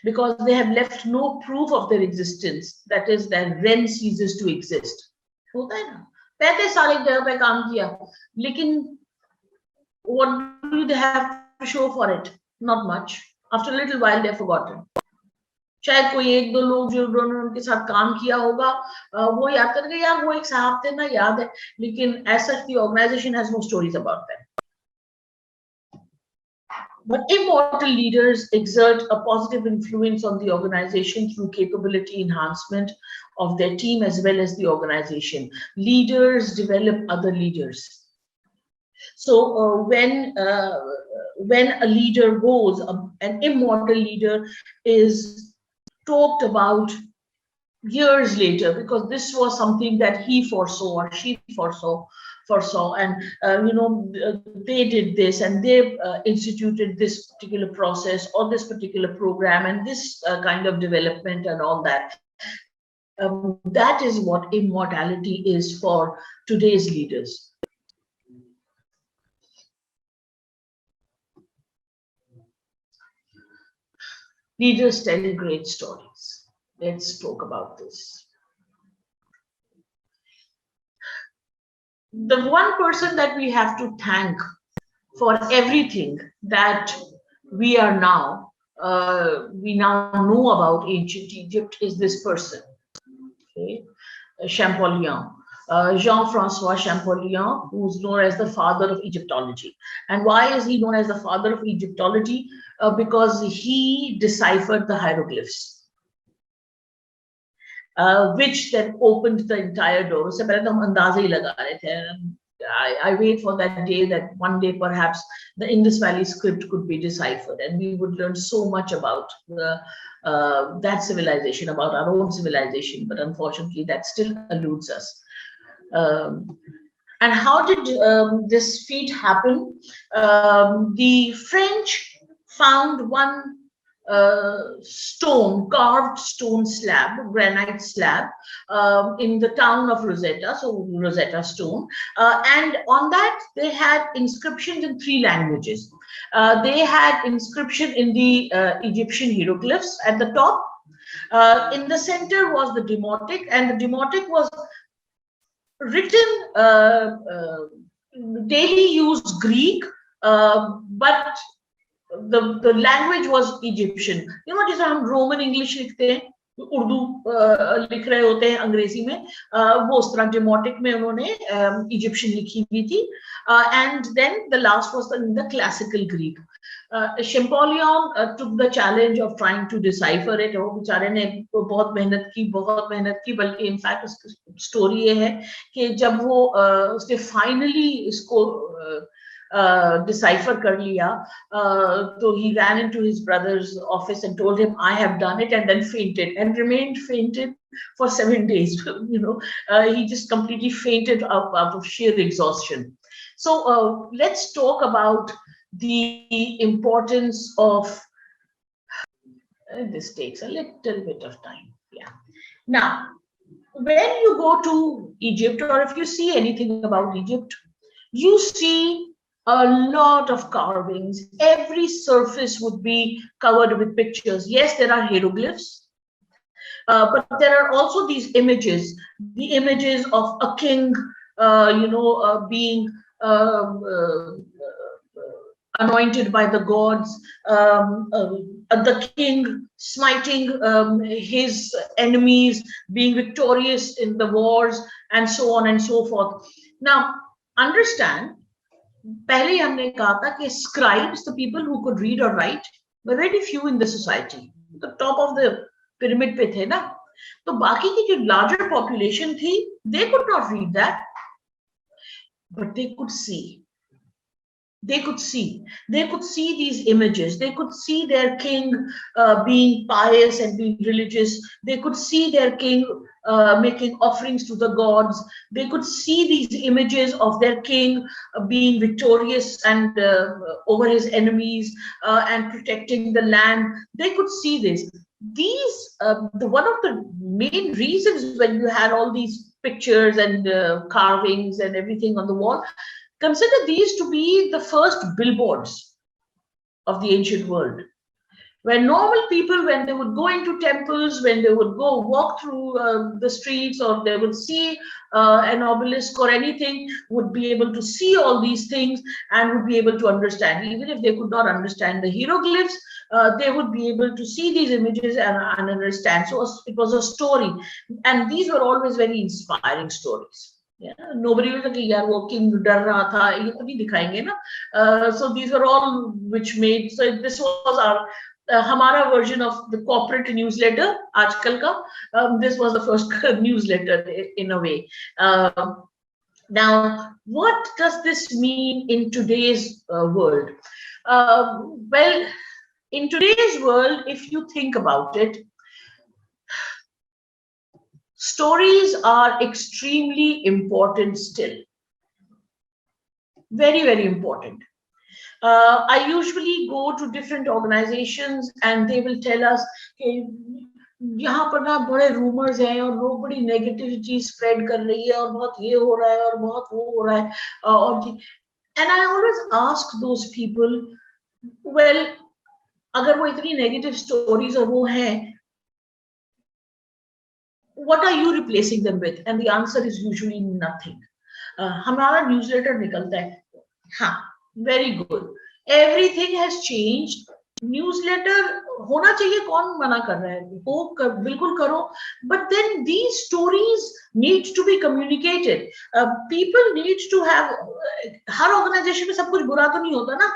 because they have left no proof of their existence. That is, their REM ceases to exist. होता है ना, 35 साल एक जगह पे काम किया, लेकिन what do they have to show for it? Not much. After a little while, they're forgotten. शायद कोई एक दो लोग जो उन्होंने उनके साथ काम किया होगा वो याद करके यार वो एक साहब थे ना, याद है, लेकिन as such the organization has no stories about them. But immortal leaders exert a positive influence on the organization through capability enhancement of their team as well as the organization. Leaders develop other leaders. So when a leader goes, an immortal leader is talked about years later, because this was something that he foresaw or she foresaw, and they did this and they instituted this particular process or this particular program and this kind of development and all that. That is what immortality is for today's leaders. Leaders tell great stories. Let's talk about this. The one person that we have to thank for everything that we are now, we now know about ancient Egypt is this person, okay? Champollion, Jean-Francois Champollion, who's known as the father of Egyptology. And why is he known as the father of Egyptology? Because he deciphered the hieroglyphs. Which then opened the entire door. उससे पहले तो हम अंदाज़े ही लगा रहे थे. I wait for that day that one day perhaps the Indus Valley script could be deciphered and we would learn so much about that civilization, about our own civilization. But unfortunately, that still eludes us. And how did this feat happen? The French found one carved stone slab, granite slab, in the town of Rosetta, so Rosetta Stone, and on that they had inscriptions in 3 languages. They had inscription in the Egyptian hieroglyphs at the top. In the center was the Demotic, and the Demotic was written daily used Greek, but the language was Egyptian. जैसे हम Roman English लिखते हैं, उर्दू लिख रहे होते हैं अंग्रेजी में, वो उस तरह Demotic में उन्होंने Egyptian लिखी हुई थी. And then the last was the classical Greek. Champollion took the challenge of trying to decipher it. वो बेचारे ने बहुत मेहनत की, बल्कि in fact story ये है कि जब वो उसने finally इसको decipher कर लिया, so he ran into his brother's office and told him, I have done it, and then fainted and remained fainted for 7 days. He just completely fainted out of sheer exhaustion. So let's talk about the importance of this. Takes a little bit of time. Yeah. Now, when you go to Egypt, or if you see anything about Egypt, you see a lot of carvings. Every surface would be covered with pictures. Yes, there are hieroglyphs, but there are also these images, the images of a king, being anointed by the gods, the king smiting his enemies, being victorious in the wars, and so on and so forth. Now, understand, पहले हमने कहा था कि scribes, the people who could read or write, were very few in the society. the top of the pyramid पे थे ना, तो बाकी की जो larger population थी, they could not read that, but they could see. They could see these images. They could see their king being pious and being religious. They could see their king making offerings to the gods. They could see these images of their king being victorious and over his enemies and protecting the land. They could see this. These one of the main reasons when you had all these pictures and carvings and everything on the wall, consider these to be the first billboards of the ancient world, where normal people, when they would go into temples, when they would go walk through the streets, or they would see an obelisk or anything, would be able to see all these things and would be able to understand. Even if they could not understand the hieroglyphs, they would be able to see these images and understand. So it was a story, and these were always very inspiring stories. Yeah, nobody was like, यार वो king डर रहा था, ये तो नहीं दिखाएंगे ना. So these were all which made. So this was our हमारा version of the corporate newsletter आजकल का. This was the first newsletter in a way. Now, what does this mean in today's world? Well, in today's world, if you think about it, stories are extremely important still. Very, very important. I usually go to different organizations and they will tell us, यहाँ पर ना बड़े rumours हैं और लोग बड़ी negativity spread कर रही है और बहुत ये हो रहा है और बहुत वो हो रहा है और and I always ask those people, well, अगर वो इतनी नेगेटिव स्टोरीज और वो हैं, what are you replacing them with? And the answer is usually nothing. हमारा न्यूज़लेटर निकलता है, हाँ, very good. Everything has changed. Newsletter होना चाहिए, कौन मना कर रहा है, वो बिल्कुल करो. But then these stories need to be communicated. People need to have. हर ऑर्गेनाइजेशन में सब कुछ बुरा तो नहीं होता ना,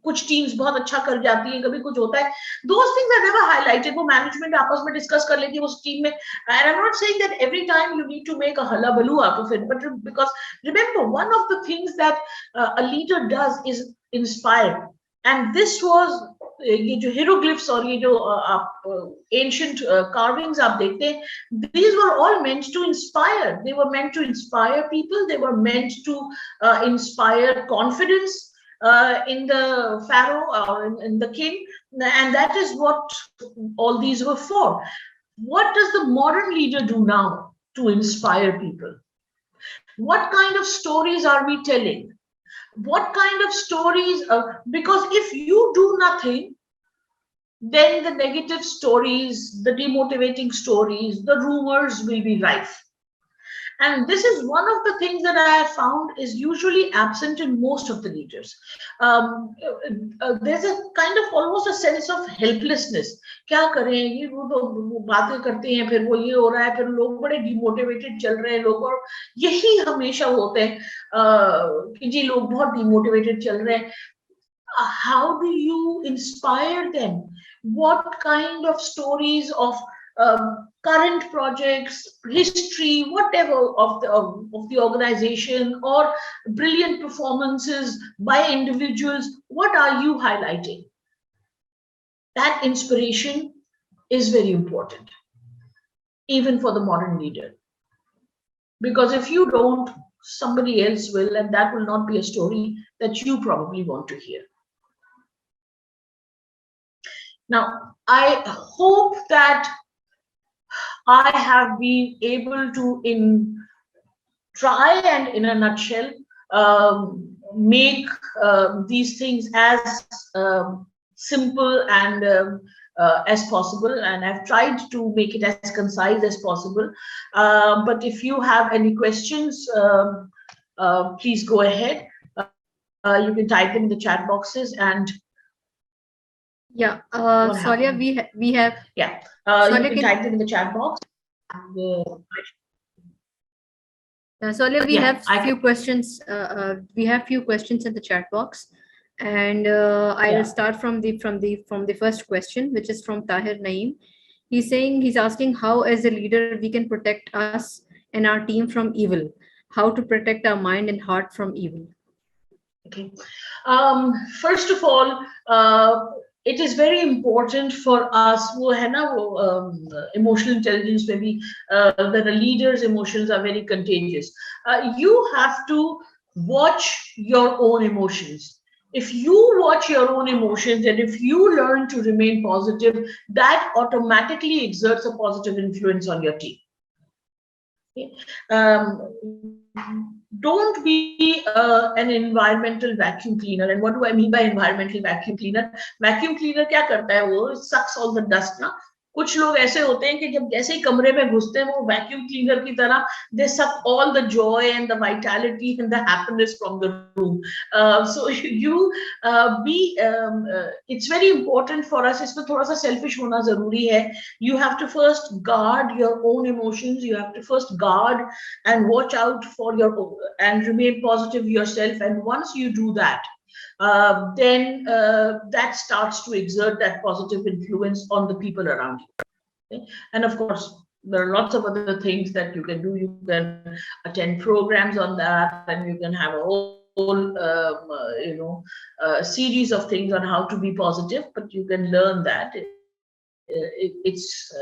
कुछ टीम्स बहुत अच्छा कर जाती हैं, कभी कुछ होता है. Those things are never highlighted. वो मैनेजमेंट आपस में डिस्कस कर लेती है उस टीम में. And I'm not saying that every time you need to make a hullabaloo out of it, but because remember, one of the things that a leader does is inspire. And this was ये जो hieroglyphs और ये जो ancient carvings आप देखते हैं, these were all meant to inspire. They were meant to inspire people. They were meant to inspire confidence in the pharaoh or in the king, and that is what all these were for. What does the modern leader do now to inspire people? What kind of stories are we telling? What kind of stories? Because if you do nothing, then the negative stories, the demotivating stories, the rumors will be rife. And this is one of the things that I have found is usually absent in most of the leaders. There's a kind of almost a sense of helplessness. क्या करें, ये वो तो बातें करते हैं, फिर वो ये हो रहा है, फिर लोग बड़े डिमोटिवेटेड चल रहे हैं लोग, और यही हमेशा होते हैं कि जी लोग बहुत डिमोटिवेटेड चल रहे हैं. How do you inspire them? What kind of stories of current projects, history, whatever of the organization, or brilliant performances by individuals, what are you highlighting? That inspiration is very important, even for the modern leader. Because if you don't, somebody else will, and that will not be a story that you probably want to hear. Now, I hope that I have been able to try and in a nutshell make these things as simple and as possible, and I've tried to make it as concise as possible. But if you have any questions, please go ahead. You can type in the chat boxes and. Yeah, Sualeha, we have. Yeah, Sualeha, you can type it in the chat box. Sualeha, we have few questions. We have few questions in the chat box. And I will start from the first question, which is from Tahir Naeem. He's asking how, as a leader, we can protect us and our team from evil. How to protect our mind and heart from evil. Okay. First of all, it is very important for us who have emotional intelligence, maybe that the leader's emotions are very contagious. You have to watch your own emotions. If you watch your own emotions and if you learn to remain positive, that automatically exerts a positive influence on your team. Okay? Don't be an environmental vacuum cleaner. And what do I mean by environmental vacuum cleaner? Vacuum cleaner क्या करता है वो? Sucks all the dust ना. कुछ लोग ऐसे होते हैं कि जब जैसे ही कमरे में घुसते हैं वो वैक्यूम क्लीनर की तरह they suck all the joy and the vitality and the happiness from the room. So you be it's very important for us. इसमें थोड़ा सा selfish होना जरूरी है. You have to first guard your own emotions. You have to first guard and watch out for your and remain positive yourself. And once you do that, then that starts to exert that positive influence on the people around you. Okay? And of course, there are lots of other things that you can do. You can attend programs on that, and you can have a whole series of things on how to be positive. But you can learn that. It's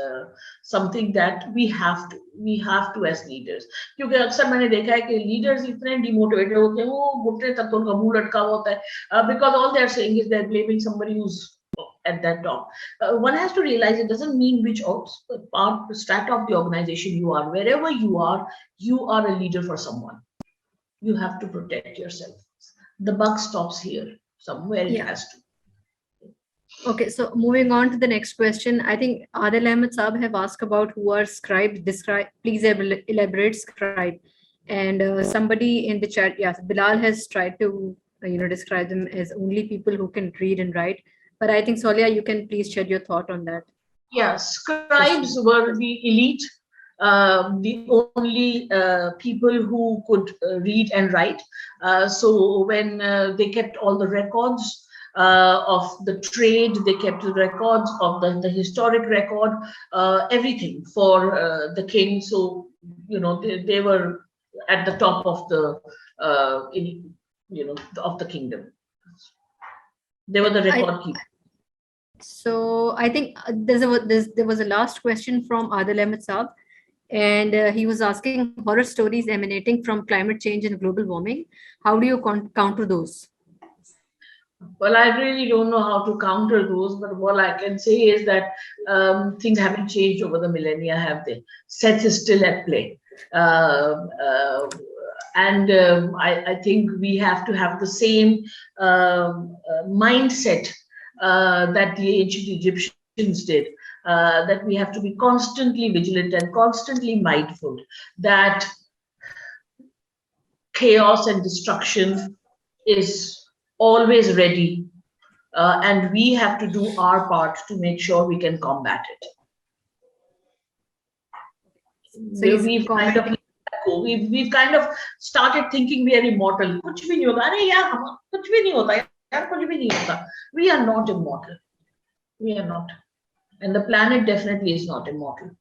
something that we have to as leaders. क्योंकि अक्सर मैंने देखा है कि leaders इतने demotivated होते हैं, वो घुटने तक तो उनका मुंह लटका हुआ होता है, because all they're saying is they're blaming somebody who's at that top. One has to realize it doesn't mean which part strat of the organization you are. Wherever you are a leader for someone. You have to protect yourself. The buck stops here. Somewhere it has to. Okay, so moving on to the next question. I think Adil Ahmed Saab have asked about who are scribes. Please elaborate scribe. And somebody in the chat, yes, Bilal has tried to describe them as only people who can read and write. But I think Sualeha, you can please shed your thought on that. Yeah, scribes were the elite, the only people who could read and write. So when they kept all the records of the trade, they kept the records of the historic record, everything for the king. So they were at the top of the of the kingdom. They were the record keepers. So I think there was a last question from Adil Ahmed Saab, and he was asking horror stories emanating from climate change and global warming. How do you counter those? Well, I really don't know how to counter those, but what I can say is that things haven't changed over the millennia, have they? Seth is still at play. And I think we have to have the same mindset that the ancient Egyptians did, that we have to be constantly vigilant and constantly mindful that chaos and destruction is always ready, and we have to do our part to make sure we can combat it. So we've kind of started thinking we are immortal. We are not immortal. We are not. And the planet definitely is not immortal.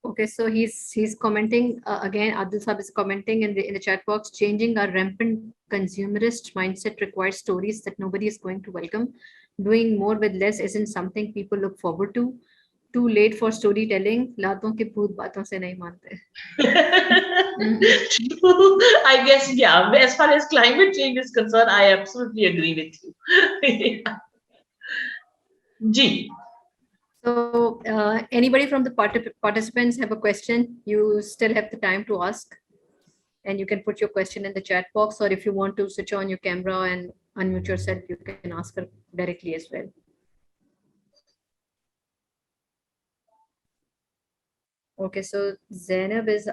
Okay, so he's commenting again. Abdul Sahab is commenting in the chat box. Changing our rampant consumerist mindset requires stories that nobody is going to welcome. Doing more with less isn't something people look forward to. Too late for storytelling. लातों के भूत बातों से नहीं मानते. I guess, yeah. As far as climate change is concerned, I absolutely agree with you. G. So, anybody from the participants have a question? You still have the time to ask, and you can put your question in the chat box, or if you want to switch on your camera and unmute yourself, you can ask her directly as well. Okay, so Zainab is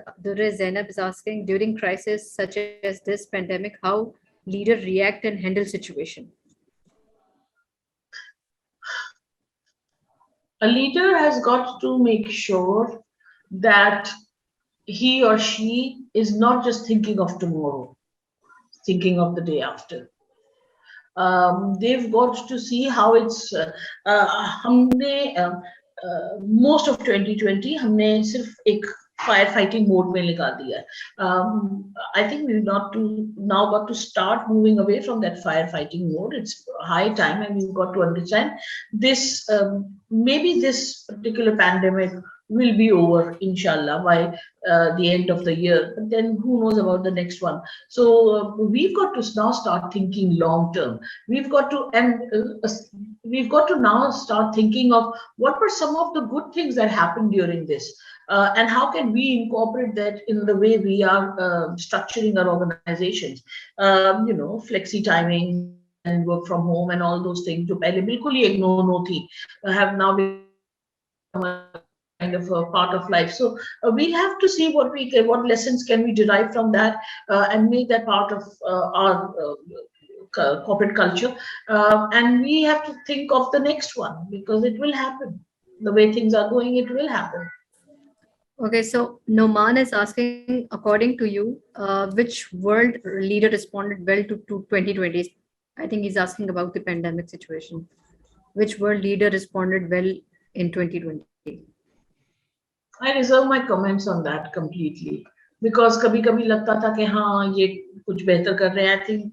asking, during crisis such as this pandemic, how leaders react and handle situation? A leader has got to make sure that he or she is not just thinking of tomorrow. thinking of the day after. They've got to see how it's हमने most of 2020 हमने सिर्फ एक firefighting mode में लगा दिया है. I think we've got to now got to start moving away from that firefighting mode. It's high time, and we've got to understand this. Maybe this particular pandemic will be over, inshallah, by the end of the year. But then who knows about the next one? So we've got to now start thinking long term. We've got to now start thinking of what were some of the good things that happened during this. And how can we incorporate that in the way we are structuring our organizations? Flexi timing and work from home and all those things. जो पहले बिल्कुल ही एक no थी, have now become a kind of a part of life. So we have to see what lessons can we derive from that and make that part of our corporate culture. And we have to think of the next one, because it will happen. The way things are going, it will happen. Okay, so Noman is asking, according to you, which world leader responded well to 2020? I think he's asking about the pandemic situation. Which world leader responded well in 2020? I reserve my comments on that completely, because कभी-कभी लगता था कि हाँ ये कुछ बेहतर कर रहे हैं. I think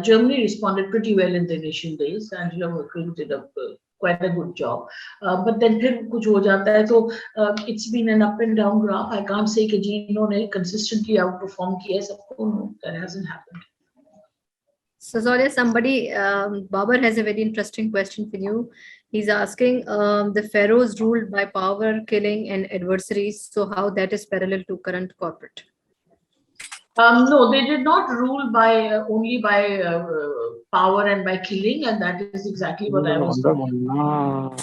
Germany responded pretty well in the initial days. Angela Merkel did quite a good job, but then फिर कुछ हो जाता है तो it's been an up and down graph. I can't say कि जी इन्होंने consistently outperform किया है सबको. No, that hasn't happened. So Sualeha, somebody, Babar has a very interesting question for you. He's asking, the pharaohs ruled by power, killing, and adversaries. So how that is parallel to current corporate? No, they did not rule by only by power and by killing, and that is exactly what I was talking about.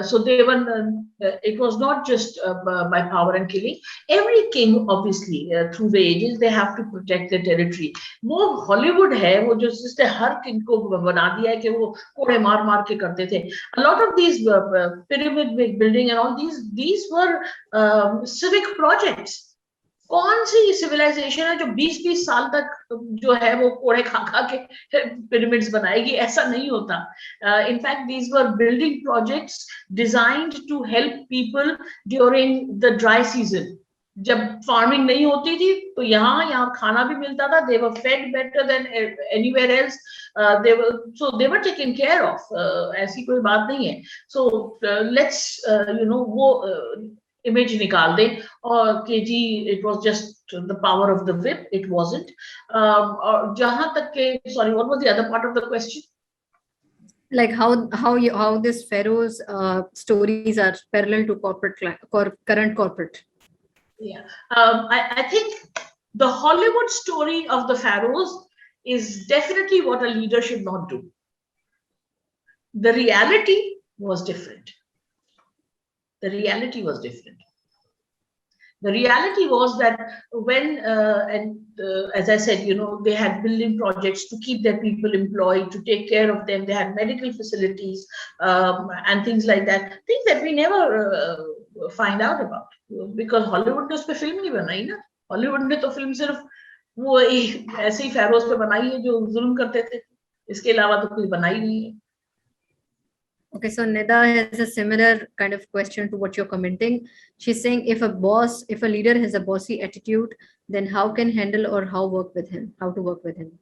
So they were. It was not just by power and killing. Every king, obviously, through the ages, they have to protect their territory. वो Hollywood है, वो जो जिसने हर king को बना दिया है कि वो कोड़े मार के करते थे. A lot of these pyramid building and all these were civic projects. कौन सी सिविलाइजेशन है जो 20-20 साल तक जो है वो कोड़े खा के पिरामिड्स बनाएगी? ऐसा नहीं होता. In fact these were building projects designed to help people during the dry season. जब फार्मिंग नहीं होती थी तो यहाँ खाना भी मिलता था. They were fed better than anywhere else. They were taken care of. ऐसी कोई बात नहीं है. सो लेट्स वो image निकाल दे और कि जी it was just the power of the whip. It wasn't. और जहां तक के, sorry, what was the other part of the question? Like how this pharaohs stories are parallel to current corporate. Yeah, I think the Hollywood story of the pharaohs is definitely what a leader should not do. The reality was different. The reality was different. The reality was that when, as I said, they had building projects to keep their people employed, to take care of them. They had medical facilities and things like that. Things that we never find out about, because Hollywood ने उस पे film नहीं बनाई ना. Hollywood ने तो film सिर्फ वो ऐसे ही pharaohs पे बनाई है जो जुल्म करते थे. इसके अलावा तो कोई बनाई नहीं है. Okay, so Nida has a similar kind of question to what you're commenting. She's saying, if a leader has a bossy attitude, then how can handle or how to work with him?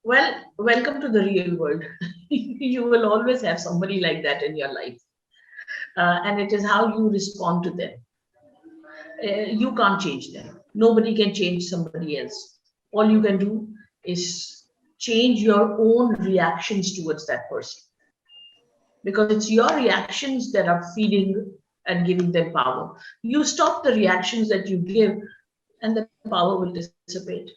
Well, welcome to the real world. You will always have somebody like that in your life. And it is how you respond to them. You can't change them. Nobody can change somebody else. All you can do is change your own reactions towards that person. Because it's your reactions that are feeding and giving them power. You stop the reactions that you give, and the power will dissipate.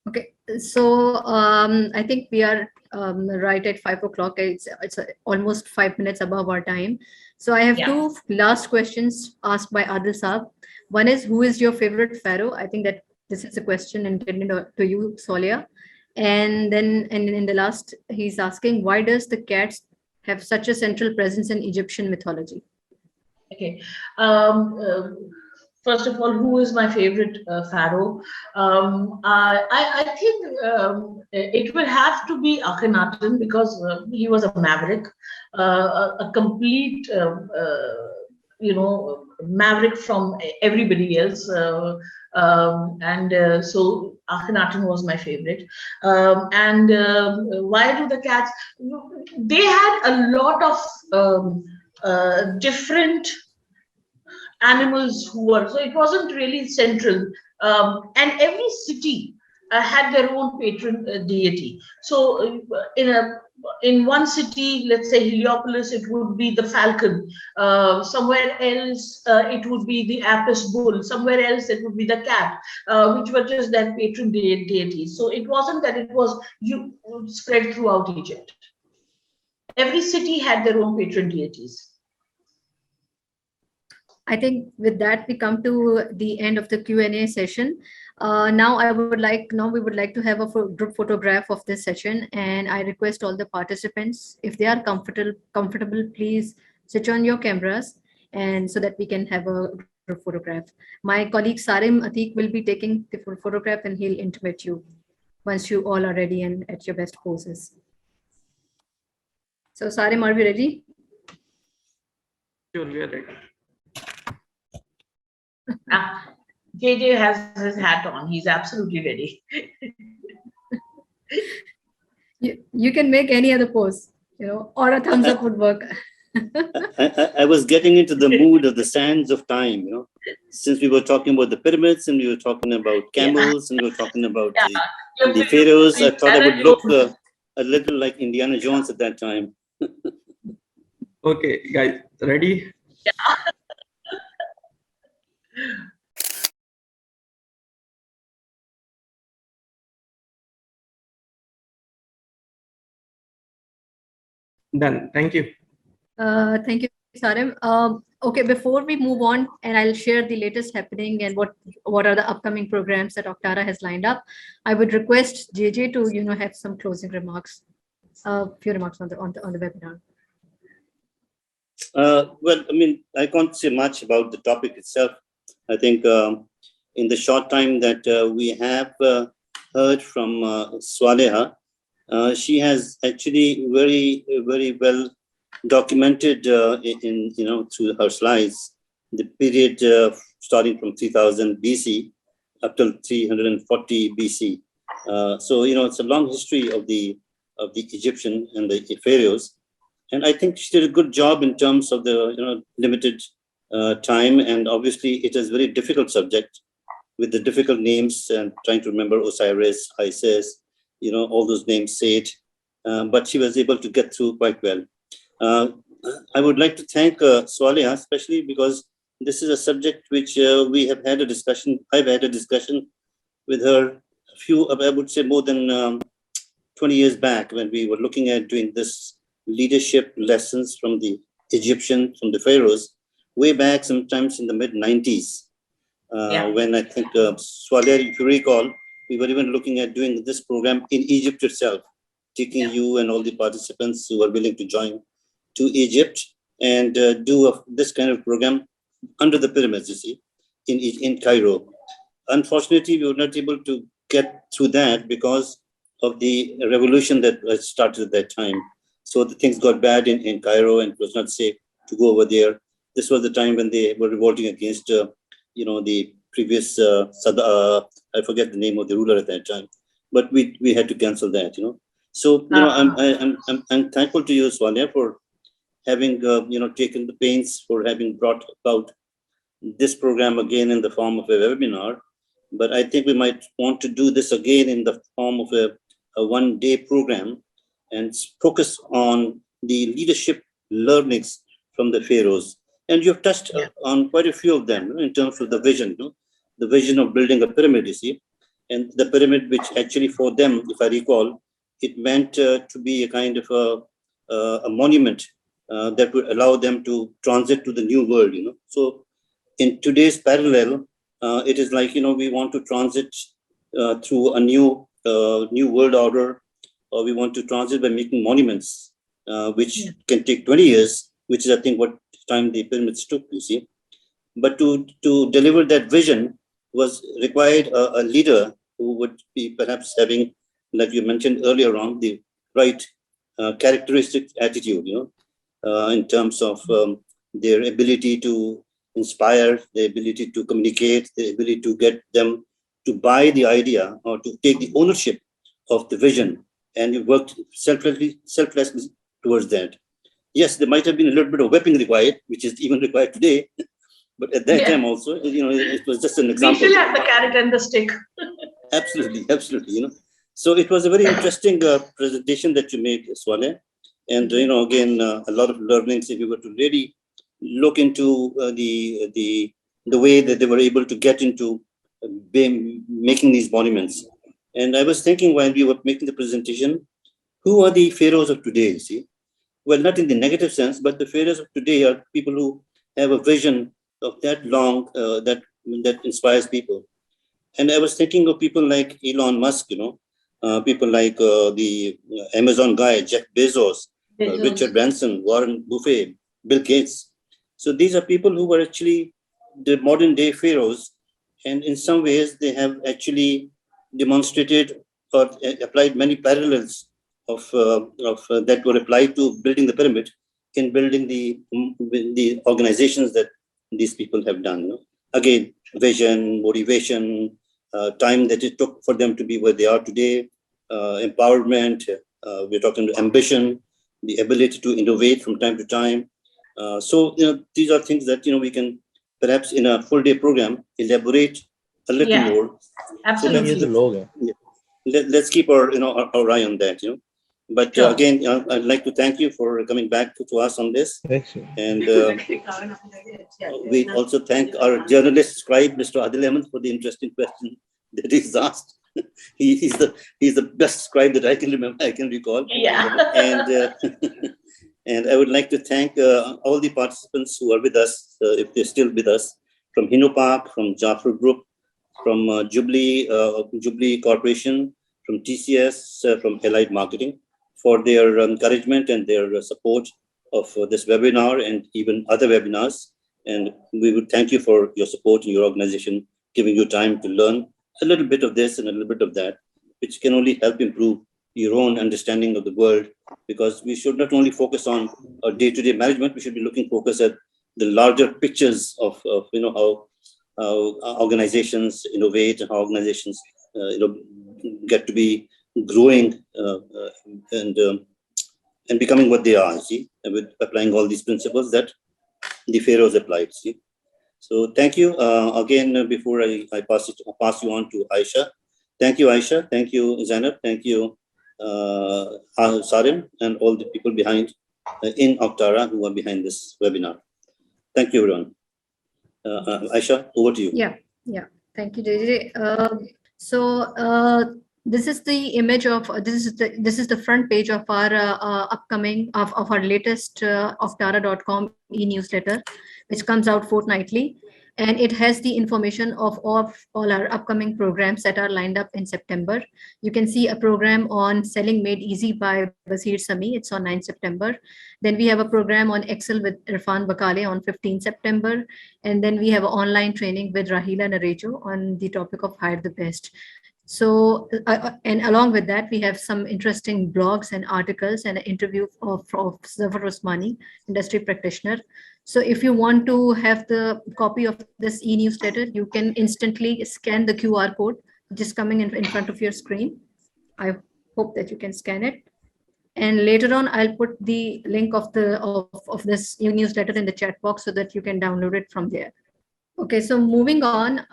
Okay, so I think we are right at 5 o'clock. It's almost 5 minutes above our time. So I have two last questions asked by Adil Saab. One is, who is your favorite pharaoh? I think that this is a question intended to you, Sualeha. And then in the last, he's asking, why does the cats have such a central presence in Egyptian mythology? Okay. Um, uh, First of all, who is my favorite pharaoh? I think it will have to be Akhenaten because he was a maverick, a complete, maverick from everybody else. And so Akhenaten was my favorite. And why do the cats? They had a lot of different animals who were, so it wasn't really central, and every city had their own patron deity. So in one city, let's say Heliopolis, it would be the falcon. Somewhere else, it would be the Apis bull. Somewhere else, it would be the cat, which were just their patron deities. So it wasn't that it was you spread throughout Egypt. Every city had their own patron deities. I think with that we come to the end of the Q&A session. Now we would like to have a group photograph of this session, and I request all the participants, if they are comfortable, please switch on your cameras, and so that we can have a group photograph. My colleague Sarim Atik will be taking the photograph, and he'll intimate you once you all are ready and at your best poses. So Sarim, are we ready? Sure, we are ready. JJ has his hat on. He's absolutely ready. You can make any other pose, or a thumbs up would work. I was getting into the mood of the sands of time, since we were talking about the pyramids and we were talking about camels and we were talking about the pharaohs. I thought I would look a little like Indiana Jones at that time. Okay, guys, ready? Yeah. Done. Thank you. Thank you, Sarim. Okay, before we move on, and I'll share the latest happening and what are the upcoming programs that Octara has lined up, I would request JJ to have some closing remarks, few remarks on the webinar. Well, I mean, I can't say much about the topic itself. I think in the short time that we have heard from Sualeha, she has actually very, very well documented in through her slides the period starting from 3000 BC up till 340 BC. So it's a long history of the Egyptian and the pharaohs, and I think she did a good job in terms of the limited time, and obviously it is a very difficult subject with the difficult names and trying to remember Osiris, Isis, all those names say it, but she was able to get through quite well. I would like to thank Sualeha, especially because this is a subject which we have had a discussion. I've had a discussion with her I would say more than 20 years back, when we were looking at doing this leadership lessons from the Egyptian, from the pharaohs, way back sometimes in the mid-90s. When I think Sualeha, if you recall, we were even looking at doing this program in Egypt itself, taking you and all the participants who are willing to join to Egypt and do this kind of program under the pyramids, you see, in Cairo. Unfortunately, we were not able to get through that because of the revolution that started at that time. So the things got bad in Cairo, and it was not safe to go over there. This was the time when they were revolting against, the previous, I forget the name of the ruler at that time, but we had to cancel that, So, I'm thankful to you, Sualeha, for having, taken the pains, for having brought about this program again in the form of a webinar. But I think we might want to do this again in the form of a one-day program and focus on the leadership learnings from the pharaohs. And you've touched on quite a few of them in terms of the vision, the vision of building a pyramid, you see. And the pyramid, which actually for them, if I recall, it meant to be a kind of a monument that would allow them to transit to the new world, So in today's parallel, it is like, we want to transit through a new world order, or we want to transit by making monuments, which can take 20 years, which is, I think, what time the pyramids took, you see. But to deliver that vision was required a leader who would be perhaps having, like you mentioned earlier on, the right characteristic attitude, in terms of their ability to inspire, their ability to communicate, their ability to get them to buy the idea or to take the ownership of the vision, and you worked selflessly towards that. Yes, there might have been a little bit of whipping required, which is even required today, but at that time also, it was just an example. We still have the carrot and the stick. Absolutely. So it was a very interesting presentation that you made, Sualeha. And, again, a lot of learnings if you were to really look into the way that they were able to get into making these monuments. And I was thinking while we were making the presentation, who are the pharaohs of today, you see? Well, not in the negative sense, but the pharaohs of today are people who have a vision of that long, that inspires people. And I was thinking of people like Elon Musk, people like the Amazon guy, Jeff Bezos, Richard Branson, Warren Buffett, Bill Gates. So these are people who were actually the modern day pharaohs. And in some ways, they have actually demonstrated or applied many parallels of that were applied to building the pyramid in building the organizations that these people have done. Again, vision, motivation, time that it took for them to be where they are today, empowerment, we're talking ambition, the ability to innovate from time to time. So these are things that we can perhaps in a full day program elaborate a little more. Absolutely. So let's keep our our eye on that. But Sure. Again, I'd like to thank you for coming back to us on this. And we also thank our journalist scribe, Mr. Adil Ahmed, for the interesting question that he's asked. He's the best scribe that I can remember, I can recall. Yeah. And I would like to thank all the participants who are with us, if they're still with us, from Hino Park, from Jaffer Group, from Jubilee Corporation, from TCS, from Allied Marketing, for their encouragement and their support of this webinar and even other webinars. And we would thank you for your support in your organization, giving you time to learn a little bit of this and a little bit of that, which can only help improve your own understanding of the world, because we should not only focus on our day-to-day management, we should be looking focus at the larger pictures of how organizations innovate and how organizations get to be growing and becoming what they are, see, with applying all these principles that the pharaohs applied, see. So thank you again. Before I pass you on to Aisha. Thank you, Aisha. Thank you, Zainab. Thank you, Sarim, and all the people behind in Octara who are behind this webinar. Thank you, everyone. Aisha, over to you. Yeah. Thank you, JJ. This is the image of this is the front page of our upcoming of our latest Octara.com e-newsletter, which comes out fortnightly, and it has the information of all our upcoming programs that are lined up in September. You can see a program on Selling Made Easy by Basir Sami. It's on 9 September. Then we have a program on Excel with Irfan Bakale on 15 September. And then we have an online training with Rahila Narejo on the topic of Hire the Best. So, and along with that, we have some interesting blogs and articles and an interview of Zafar Osmani, industry practitioner. So if you want to have the copy of this e-newsletter, you can instantly scan the QR code, which is coming in front of your screen. I hope that you can scan it. And later on, I'll put the link of this e-newsletter in the chat box so that you can download it from there. Okay, so moving on.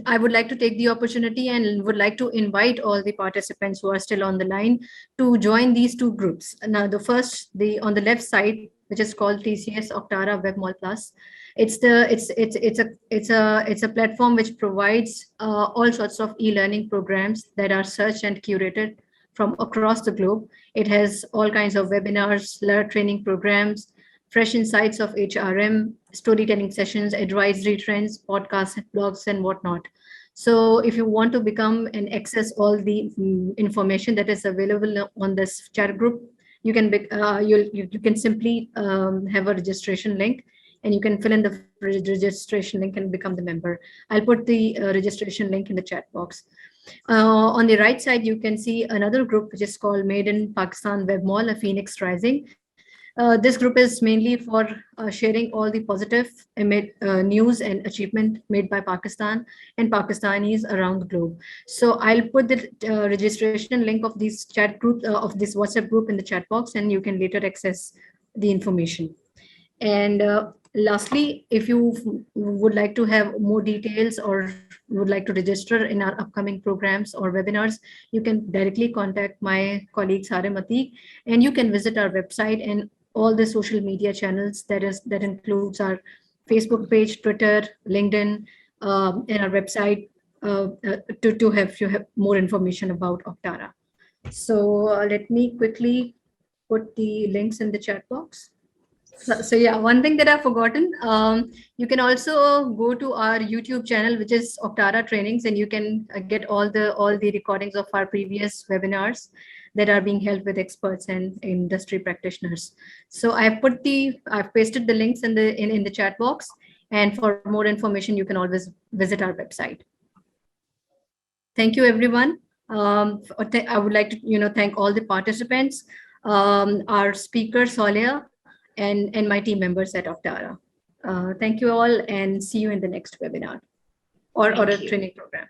I would like to take the opportunity and would like to invite all the participants who are still on the line to join these two groups. Now, the first, on the left side, which is called TCS Octara Web Mall Plus. It's a platform which provides all sorts of e-learning programs that are searched and curated from across the globe. It has all kinds of webinars, training programs, fresh insights of HRM, storytelling sessions, advisory trends, podcasts, blogs, and whatnot. So if you want to become and access all the information that is available on this chat group, you can you can simply have a registration link, and you can fill in the registration link and become the member. I'll put the registration link in the chat box. On the right side, you can see another group which is called Made in Pakistan Web Mall, a Phoenix Rising. This group is mainly for sharing all the positive news and achievement made by Pakistan and Pakistanis around the globe. So I'll put the registration link of this chat group, of this WhatsApp group in the chat box, and you can later access the information. And lastly, if you would like to have more details or would like to register in our upcoming programs or webinars, you can directly contact my colleague Sualeha Bhatti, and you can visit our website and all the social media channels. That includes our Facebook page, Twitter, LinkedIn, and our website to have more information about Octara. So let me quickly put the links in the chat box. So yeah, one thing that I've forgotten, you can also go to our YouTube channel, which is Octara Trainings, and you can get all the recordings of our previous webinars that are being held with experts and industry practitioners. So I've pasted the links in the chat box, and for more information, you can always visit our website. Thank you, everyone. I would like to thank all the participants, our speaker Sualeha, and my team members at Octara. Thank you all, and see you in the next webinar or a training program.